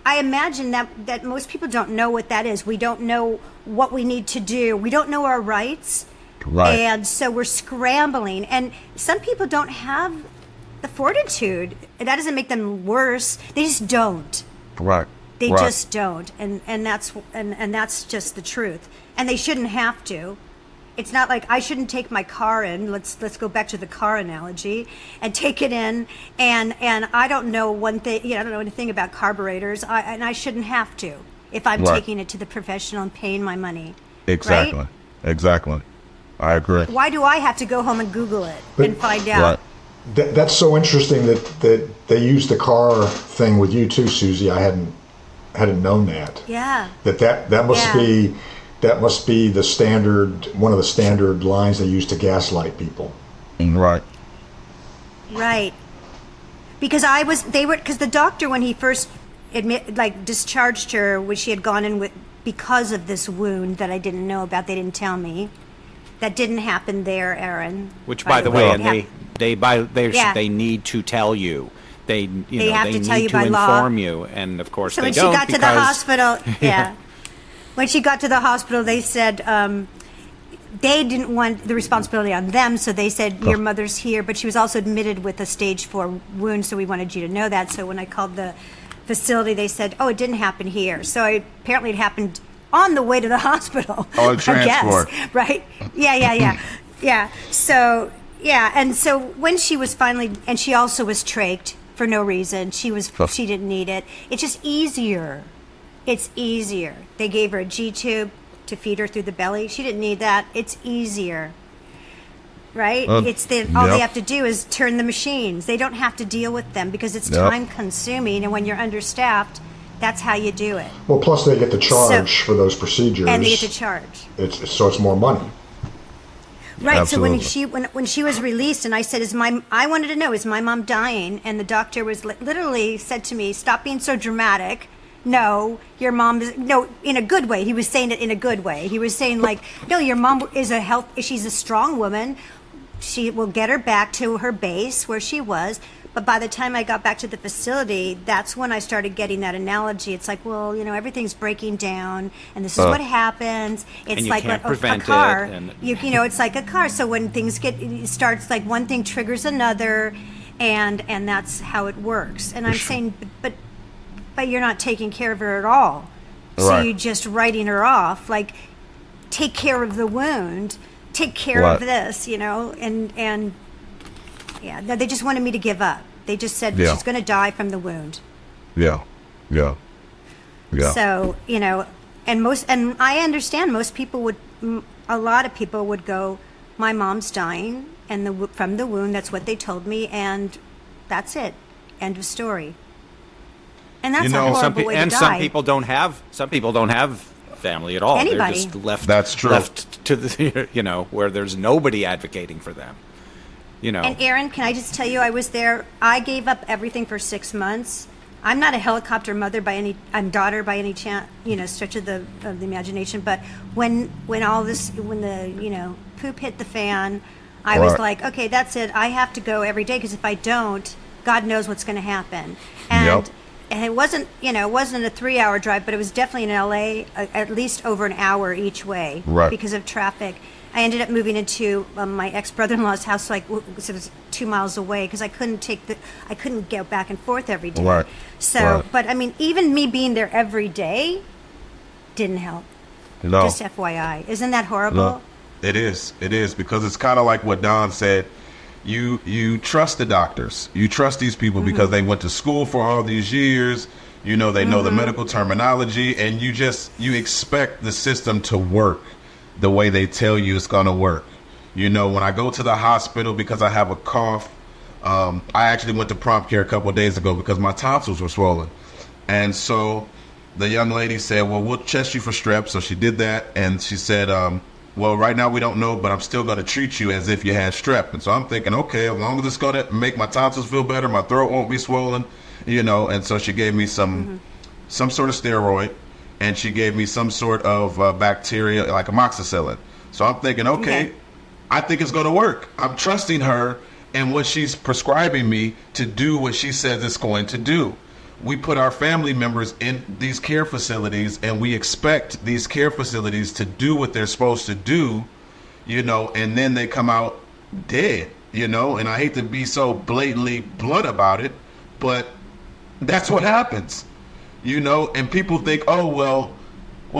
I imagine that most people don't know what that is. We don't know what we need to do. We don't know our rights. Right. And so we're scrambling. And some people don't have the fortitude. That doesn't make them worse. They just don't. Right. They just don't. And that's just the truth. And they shouldn't have to. It's not like I shouldn't take my car in. Let's go back to the car analogy and take it in. And I don't know one thing. I don't know anything about carburetors. And I shouldn't have to if I'm taking it to the professional and paying my money. Exactly. Right? Exactly. I agree. Why do I have to go home and Google it and find out? Right. That's so interesting that they used the car thing with you too, Susie. I hadn't known that. Yeah. That must be the standard, one of the standard lines they use to gaslight people. Right. Right. Because because the doctor, when he first discharged her, which she had gone in with because of this wound that I didn't know about, they didn't tell me. That didn't happen there, Aaron. Which, by the way, and they need to tell you. They have to tell you by law. Inform you, and of course they don't. So when she got to the hospital, when she got to the hospital, they said they didn't want the responsibility on them, so they said your mother's here, but she was also admitted with a stage 4 wound, so we wanted you to know that. So when I called the facility, they said, "Oh, it didn't happen here." So apparently, it happened on the way to the hospital. Oh, transport. I guess, right? Yeah. So and so when she was finally, and she also was trached for no reason. She didn't need it. It's just easier. It's easier. They gave her a G-tube to feed her through the belly. She didn't need that. It's easier. Right? All they have to do is turn the machines. They don't have to deal with them because it's time consuming, and when you're understaffed, that's how you do it. Well, plus they get to charge for those procedures. And they get to charge. So it's more money. Right. Absolutely. So when she was released, and I said, I wanted to know, is my mom dying? And the doctor was literally said to me, "Stop being so dramatic. No, your mom is in a good way." He was saying it in a good way. He was saying no, your mom is she's a strong woman. She will get her back to her base where she was. But by the time I got back to the facility, that's when I started getting that analogy. It's like, well, everything's breaking down, and this is what happens. It's like a car. It's like a car. So when things it starts like one thing triggers another, and that's how it works. And I'm saying, but you're not taking care of her at all. So you're just writing her off. Like, take care of the wound, take care of this, and. Yeah, no, they just wanted me to give up. They just said she's going to die from the wound. Yeah. So, and I understand a lot of people would go, my mom's dying, and from the wound, that's what they told me, and that's it. End of story. And that's a horrible way to die. And some people don't have family at all. Anybody. They're just left. That's true. Left to the, where there's nobody advocating for them. And Aaron, can I just tell you, I was there. I gave up everything for 6 months. I'm not a helicopter mother daughter by any chance, stretch of the imagination. But when the poop hit the fan, I was like, okay, that's it. I have to go every day because if I don't, God knows what's going to happen. And it wasn't a 3-hour drive, but it was definitely in LA, at least over an hour each way because of traffic. I ended up moving into my ex-brother-in-law's house, so it was 2 miles away because I couldn't go back and forth every day. Right. So, but I mean, even me being there every day didn't help. No. Just FYI, isn't that horrible? No. It is because it's kind of like what Don said. You trust the doctors. You trust these people because they went to school for all these years. They know the medical terminology, and you expect the system to work the way they tell you it's going to work. When I go to the hospital because I have a cough, I actually went to prompt care a couple of days ago because my tonsils were swollen. And so the young lady said, well, we'll test you for strep. So she did that. And she said, well, right now we don't know, but I'm still going to treat you as if you had strep. And so I'm thinking, okay, as long as it's going to make my tonsils feel better, my throat won't be swollen, And so she gave me some some sort of steroid, and she gave me some sort of bacteria, like amoxicillin. So I'm thinking, okay, I think it's going to work. I'm trusting her and what she's prescribing me to do what she says it's going to do. We put our family members in these care facilities, and we expect these care facilities to do what they're supposed to do, you know, and then they come out dead, you know, and I hate to be so blatantly blunt about it, but that's what happens, you know, and people think, oh, well,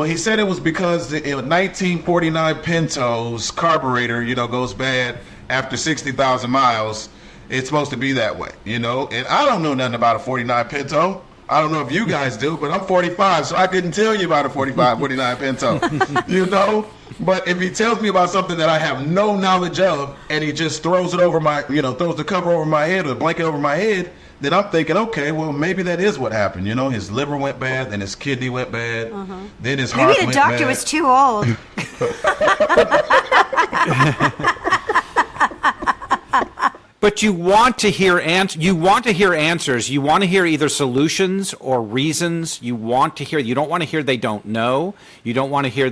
he said it was because the 1949 Pinto's carburetor, you know, goes bad after 60,000 miles. It's supposed to be that way, you know? And I don't know nothing about a 49 Pinto. I don't know if you guys do, but I'm 45, so I couldn't tell you about a 49 Pinto, you know? But if he tells me about something that I have no knowledge of, and he just throws it over my, you know, throws the cover over my head or the blanket over my head, then I'm thinking, okay, well, maybe that is what happened. You know, his liver went bad, then his kidney went bad, then his heart went bad. Maybe the doctor was too old. But you want to hear answers. You want to hear either solutions or reasons. You want to hear. You don't want to hear they don't know. You don't want to hear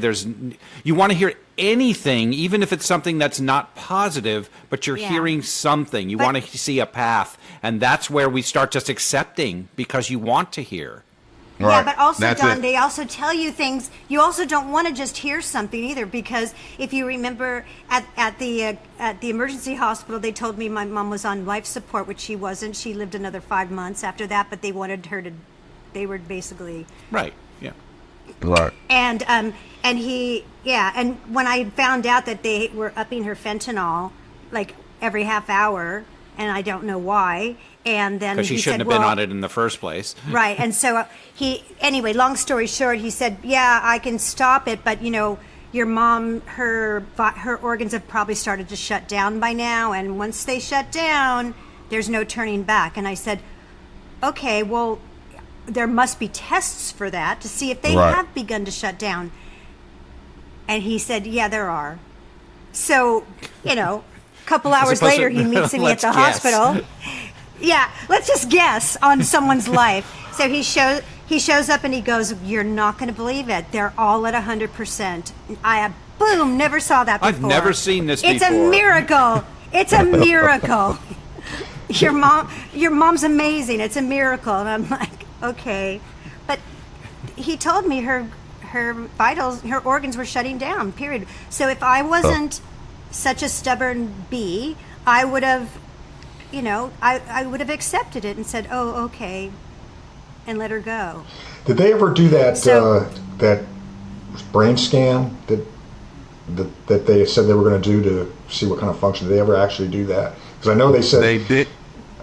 you want to hear anything, even if it's something that's not positive, but you're hearing something. You want to see a path. And that's where we start just accepting, because you want to hear. Right. Yeah, but also, Don, they also tell you things. You also don't want to just hear something either, because if you remember at the emergency hospital, they told me my mom was on life support, which she wasn't. She lived another 5 months after that, but they wanted her to. They were basically right. Yeah. Right. And when I found out that they were upping her fentanyl like every half hour, and I don't know why. And then because she shouldn't have been on it in the first place. Right. And so anyway, long story short, he said, yeah, I can stop it, but, you know, your mom, her organs have probably started to shut down by now. And once they shut down, there's no turning back. And I said, okay, well, there must be tests for that to see if they have begun to shut down. And he said, yeah, there are. So, you know, a couple hours later, he meets me at the hospital. Yeah, let's just guess on someone's life. So he shows up and he goes, you're not going to believe it. They're all at 100%. Boom, never saw that before. I've never seen this before. It's a miracle. It's a miracle. Your mom's amazing. It's a miracle. And I'm like, okay. But he told me her vitals, her organs were shutting down, period. So if I wasn't such a stubborn bee, I would have, you know, I would have accepted it and said, oh, okay, and let her go. Did they ever do that that brain scan that they said they were going to do to see what kind of function? Did they ever actually do that? Because I know they said... They did.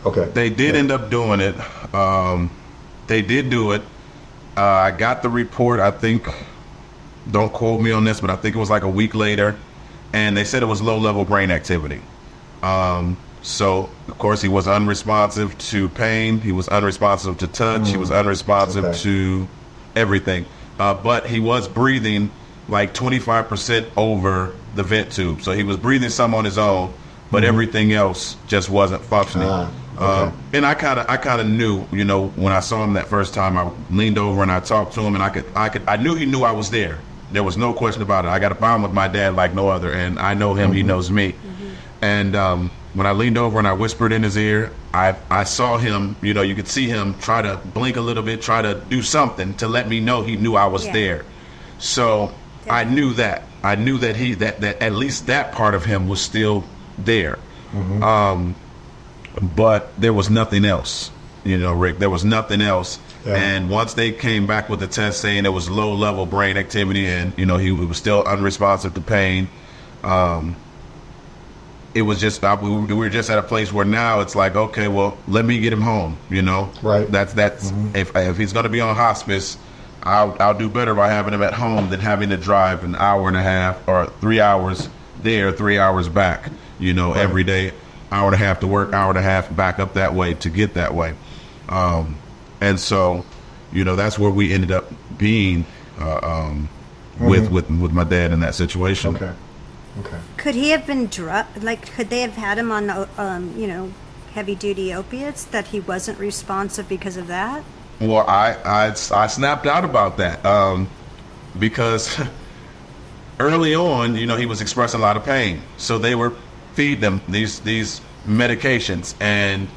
Okay. They did end up doing it. They did do it. I got the report, I think, don't quote me on this, but I think it was like a week later, and they said it was low-level brain activity. So, of course, he was unresponsive to pain. He was unresponsive to touch. He was unresponsive to everything. But he was breathing like 25% over the vent tube. So he was breathing some on his own, but everything else just wasn't functioning. And I kind of knew, you know, when I saw him that first time, I leaned over and I talked to him, and I knew he knew I was there. There was no question about it. I got a bond with my dad like no other, and I know him. He knows me. And when I leaned over and I whispered in his ear, I saw him, you know, you could see him try to blink a little bit, try to do something to let me know he knew I was there. So I knew that. I knew that that at least that part of him was still there. But there was nothing else, you know, Rick. There was nothing else. Yeah. And once they came back with the test saying it was low-level brain activity and, you know, he was still unresponsive to pain, it was just, we were just at a place where now it's like, okay, well, let me get him home, you know? Right. That's if he's going to be on hospice, I'll do better by having him at home than having to drive an hour and a half or 3 hours there, 3 hours back, you know, every day, hour and a half to work, hour and a half back up that way to get that way. And so, you know, that's where we ended up being with my dad in that situation. Okay. Could he have been could they have had him on, you know, heavy-duty opiates that he wasn't responsive because of that? Well, I snapped out about that because early on, he was expressing a lot of pain. So they were feeding him these medications, and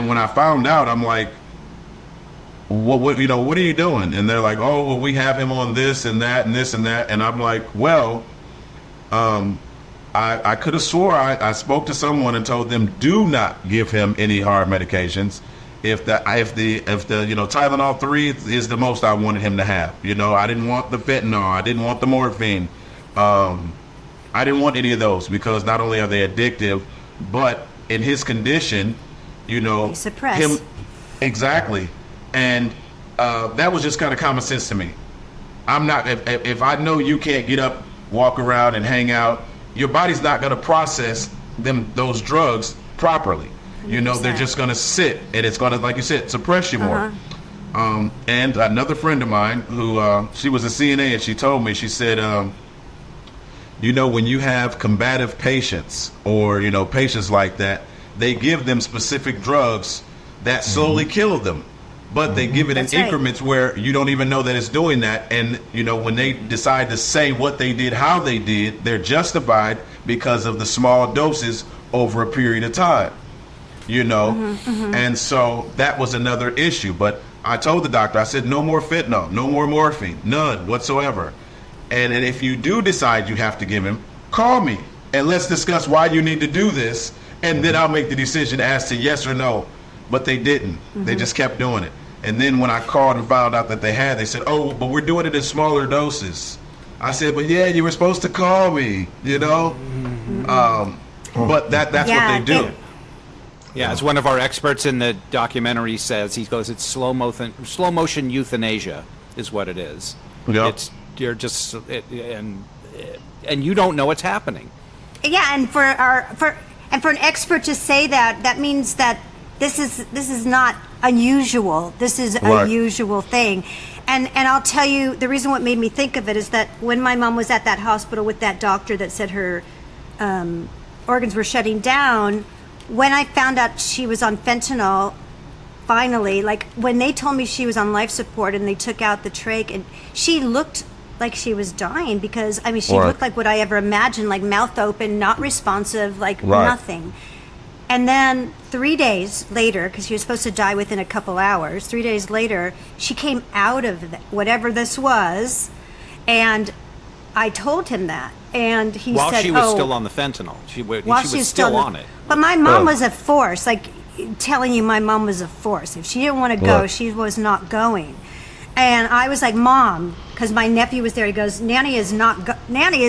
when I found out, I'm like, what are you doing? And they're like, oh, well, we have him on this and that and this and that. And I'm like, well, I could have swore I spoke to someone and told them, do not give him any hard medications. If the Tylenol 3 is the most I wanted him to have. I didn't want the fentanyl. I didn't want the morphine. I didn't want any of those, because not only are they addictive, but in his condition, they suppress him. Exactly. And that was just kind of common sense to me. I'm not, if I know you can't get up, walk around, and hang out, your body's not going to process those drugs properly. They're just going to sit, and it's going to, like you said, suppress you more. And another friend of mine who, she was a CNA, and she told me, she said, when you have combative patients or, patients like that, they give them specific drugs that slowly kill them. But they give it in increments where you don't even know that it's doing that. And, when they decide to say what they did, how they did, they're justified because of the small doses over a period of time, And so that was another issue. But I told the doctor, I said, no more fentanyl, no more morphine, none whatsoever. And if you do decide you have to give him, call me and let's discuss why you need to do this. And then I'll make the decision as to yes or no. But they didn't. They just kept doing it. And then when I called and found out that they said, oh, but we're doing it in smaller doses. I said, but yeah, you were supposed to call me, But that's what they do. Yeah, as one of our experts in the documentary says, he goes, it's slow motion euthanasia is what it is. Yep. You're just, and you don't know what's happening. Yeah, and for an expert to say that means that this is not unusual. This is a usual thing. And I'll tell you, the reason what made me think of it is that when my mom was at that hospital with that doctor that said her organs were shutting down, when I found out she was on fentanyl, finally, like when they told me she was on life support and they took out the trach, and she looked like she was dying, because she looked like what I ever imagined, like mouth open, not responsive, like nothing. And then 3 days later, because she was supposed to die within a couple hours, 3 days later, she came out of whatever this was, and I told him that. And he while said, she was still on the fentanyl. She was still on it. But my mom was a force, like telling you my mom was a force. If she didn't want to go, she was not going. And I was like, Mom, because my nephew was there. He goes, Nanny is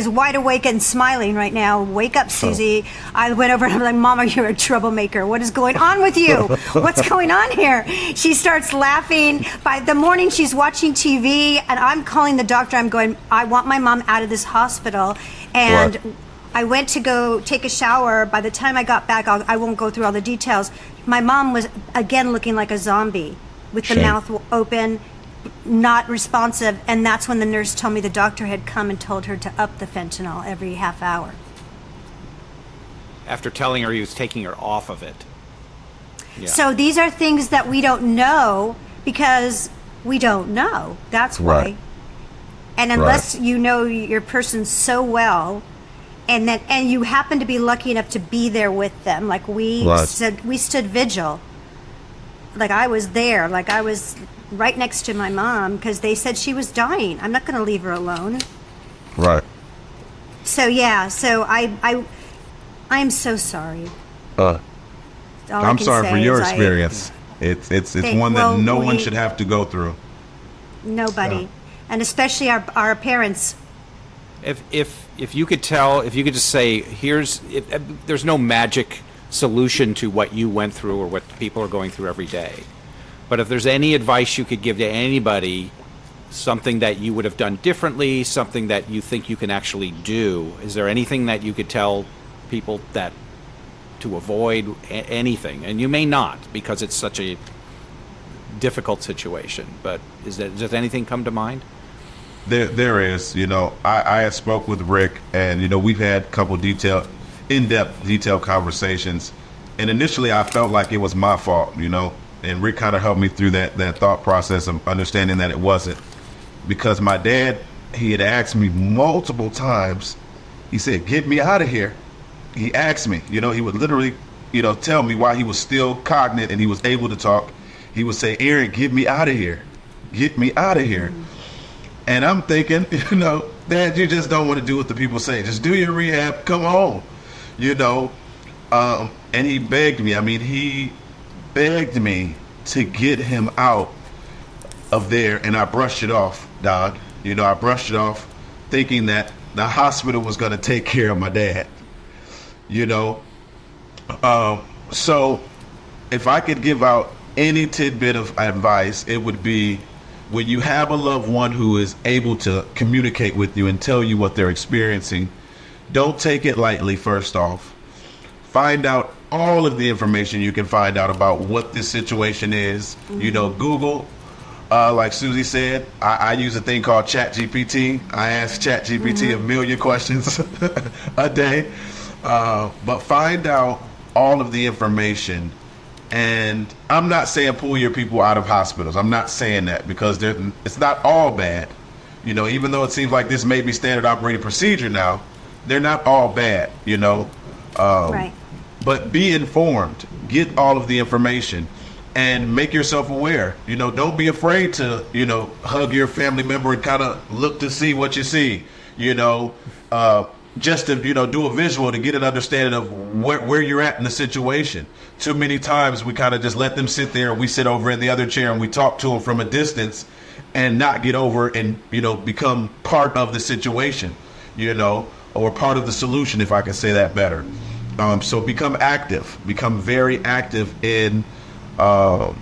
wide awake and smiling right now. Wake up, Susie. I went over and I'm like, Mama, you're a troublemaker. What is going on with you? What's going on here? She starts laughing. By the morning, she's watching TV, and I'm calling the doctor. I'm going, I want my mom out of this hospital. And I went to go take a shower. By the time I got back, I won't go through all the details. My mom was, again, looking like a zombie with the mouth open, not responsive, and that's when the nurse told me the doctor had come and told her to up the fentanyl every half hour. After telling her he was taking her off of it. Yeah. So these are things that we don't know because we don't know. That's why. Right. And unless you know your person so well, and you happen to be lucky enough to be there with them, like we stood vigil. Like I was there, like I was right next to my mom, because they said she was dying. I'm not going to leave her alone. Right. So I'm so sorry. I'm sorry for your experience. It's one that no one should have to go through. Nobody, and especially our parents. If you could just say, there's no magic solution to what you went through or what people are going through every day. But if there's any advice you could give to anybody, something that you would have done differently, something that you think you can actually do, is there anything that you could tell people that to avoid anything? And you may not, because it's such a difficult situation, but does anything come to mind? There is. I spoke with Rick, and we've had a couple in-depth, detailed conversations, and initially I felt like it was my fault, and Rick kind of helped me through that thought process of understanding that it wasn't, because my dad, he had asked me multiple times. He said, "Get me out of here." He asked me, he would literally, tell me while he was still cognate and he was able to talk. He would say, "Aaron, get me out of here. Get me out of here." And I'm thinking, Dad, you just don't want to do what the people say. Just do your rehab, come home, and he begged me. He begged me to get him out of there, and I brushed it off, Don. I brushed it off thinking that the hospital was going to take care of my dad, So if I could give out any tidbit of advice, it would be, when you have a loved one who is able to communicate with you and tell you what they're experiencing, don't take it lightly. First off, find out all of the information you can find out about what this situation is. Google, like Susie said, I use a thing called ChatGPT. I ask ChatGPT a million questions a day, but find out all of the information. And I'm not saying pull your people out of hospitals. I'm not saying that, because it's not all bad. Even though it seems like this may be standard operating procedure now, they're not all bad, Right. But be informed, get all of the information, and make yourself aware. Don't be afraid to, hug your family member and kind of look to see what you see, just to, do a visual to get an understanding of where you're at in the situation. Too many times we kind of just let them sit there, and we sit over in the other chair and we talk to them from a distance and not get over and, become part of the situation, or part of the solution, if I can say that better. So become active, become very active in whether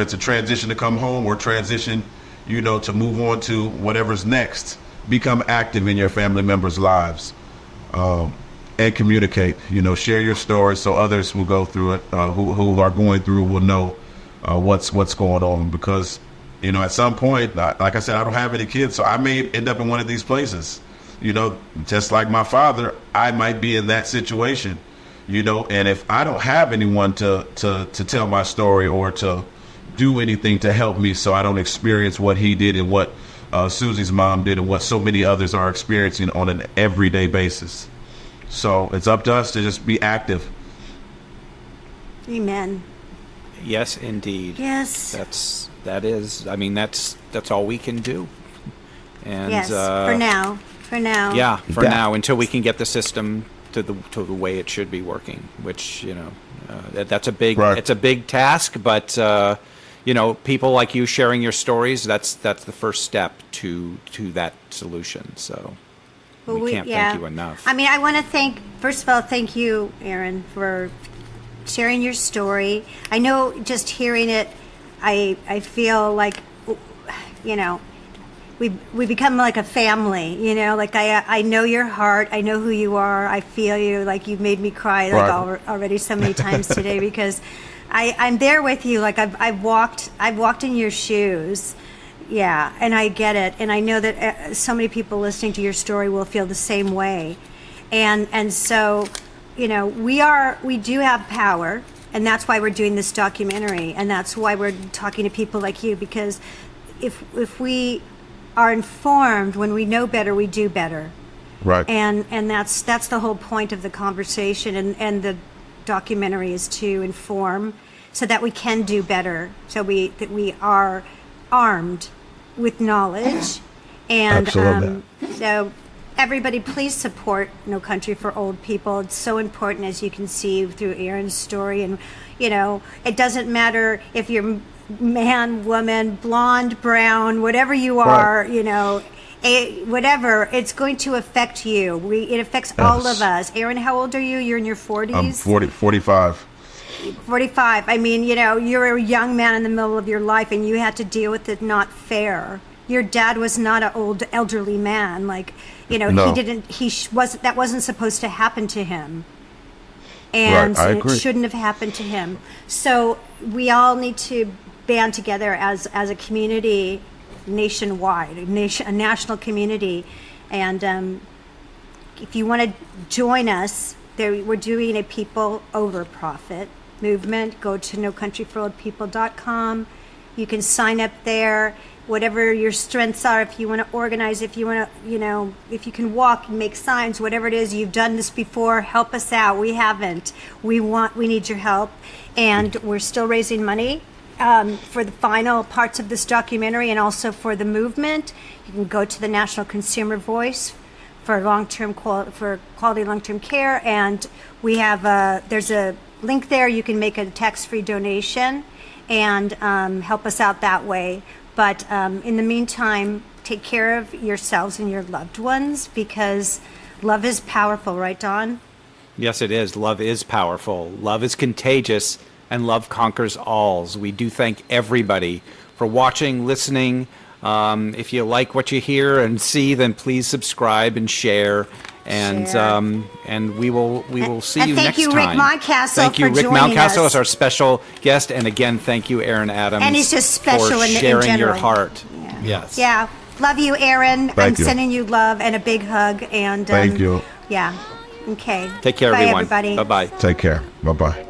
it's a transition to come home or transition, to move on to whatever's next. Become active in your family members' lives, and communicate. Share your stories so others will go through it, who are going through will know what's going on. Because, at some point, like I said, I don't have any kids, so I may end up in one of these places. Just like my father, I might be in that situation. And if I don't have anyone to tell my story or to do anything to help me, so I don't experience what he did and what Susie's mom did and what so many others are experiencing on an everyday basis. So it's up to us to just be active. Amen. Yes, indeed. Yes. That's all we can do. And yes, for now. Yeah, for now, until we can get the system to the way it should be working, which, that's a big, right. It's a big task, but people like you sharing your stories, that's the first step to that solution. So we can't thank you enough. I want to first of all, thank you, Aaron, for sharing your story. I know just hearing it, I feel like, we become like a family, like I know your heart, I know who you are, I feel you, like you've made me cry already so many times today, because I'm there with you. Like I've walked in your shoes. Yeah. And I get it. And I know that so many people listening to your story will feel the same way. And so, we do have power, and that's why we're doing this documentary. And that's why we're talking to people like you, because if we are informed, when we know better, we do better. Right. And that's the whole point of the conversation and the documentary, is to inform so that we can do better, so that we are armed with knowledge. And so everybody, please support No Country for Old People. It's so important, as you can see through Aaron's story. And it doesn't matter if you're man, woman, blonde, brown, whatever you are, whatever, it's going to affect you. It affects all of us. Aaron, how old are you? You're in your 40s? I'm 45. 45. You're a young man in the middle of your life, and you had to deal with it. Not fair. Your dad was not an old elderly man. No. That wasn't supposed to happen to him. And right, I agree. It shouldn't have happened to him. So we all need to band together as a community, nationwide, a national community. And if you want to join us, we're doing a people over profit movement, go to nocountryforoldpeople.com. You can sign up there. Whatever your strengths are, if you want to organize, if you want to, if you can walk and make signs, whatever it is, you've done this before, help us out. We haven't. We need your help. And we're still raising money for the final parts of this documentary and also for the movement. You can go to the National Consumer Voice for quality long-term care. And we have there's a link there. You can make a tax-free donation and help us out that way. But in the meantime, take care of yourselves and your loved ones, because love is powerful, right, Don? Yes, it is. Love is powerful. Love is contagious, and love conquers all. We do thank everybody for watching, listening. If you like what you hear and see, then please subscribe and share. And we will see you next time. Thank you, Rick Mountcastle, thank you, for Rick joining Mountcastle, us. as our special guest, and again, thank you, Aaron Adams, And he's just special for in sharing your general. heart. Yeah. Yes. Yeah. Love you, Aaron. Thank you. Sending you love and a big hug. And Thank you. Yeah. Okay. Take care, Bye, everyone. everybody. Bye-bye. Take care. Bye-bye.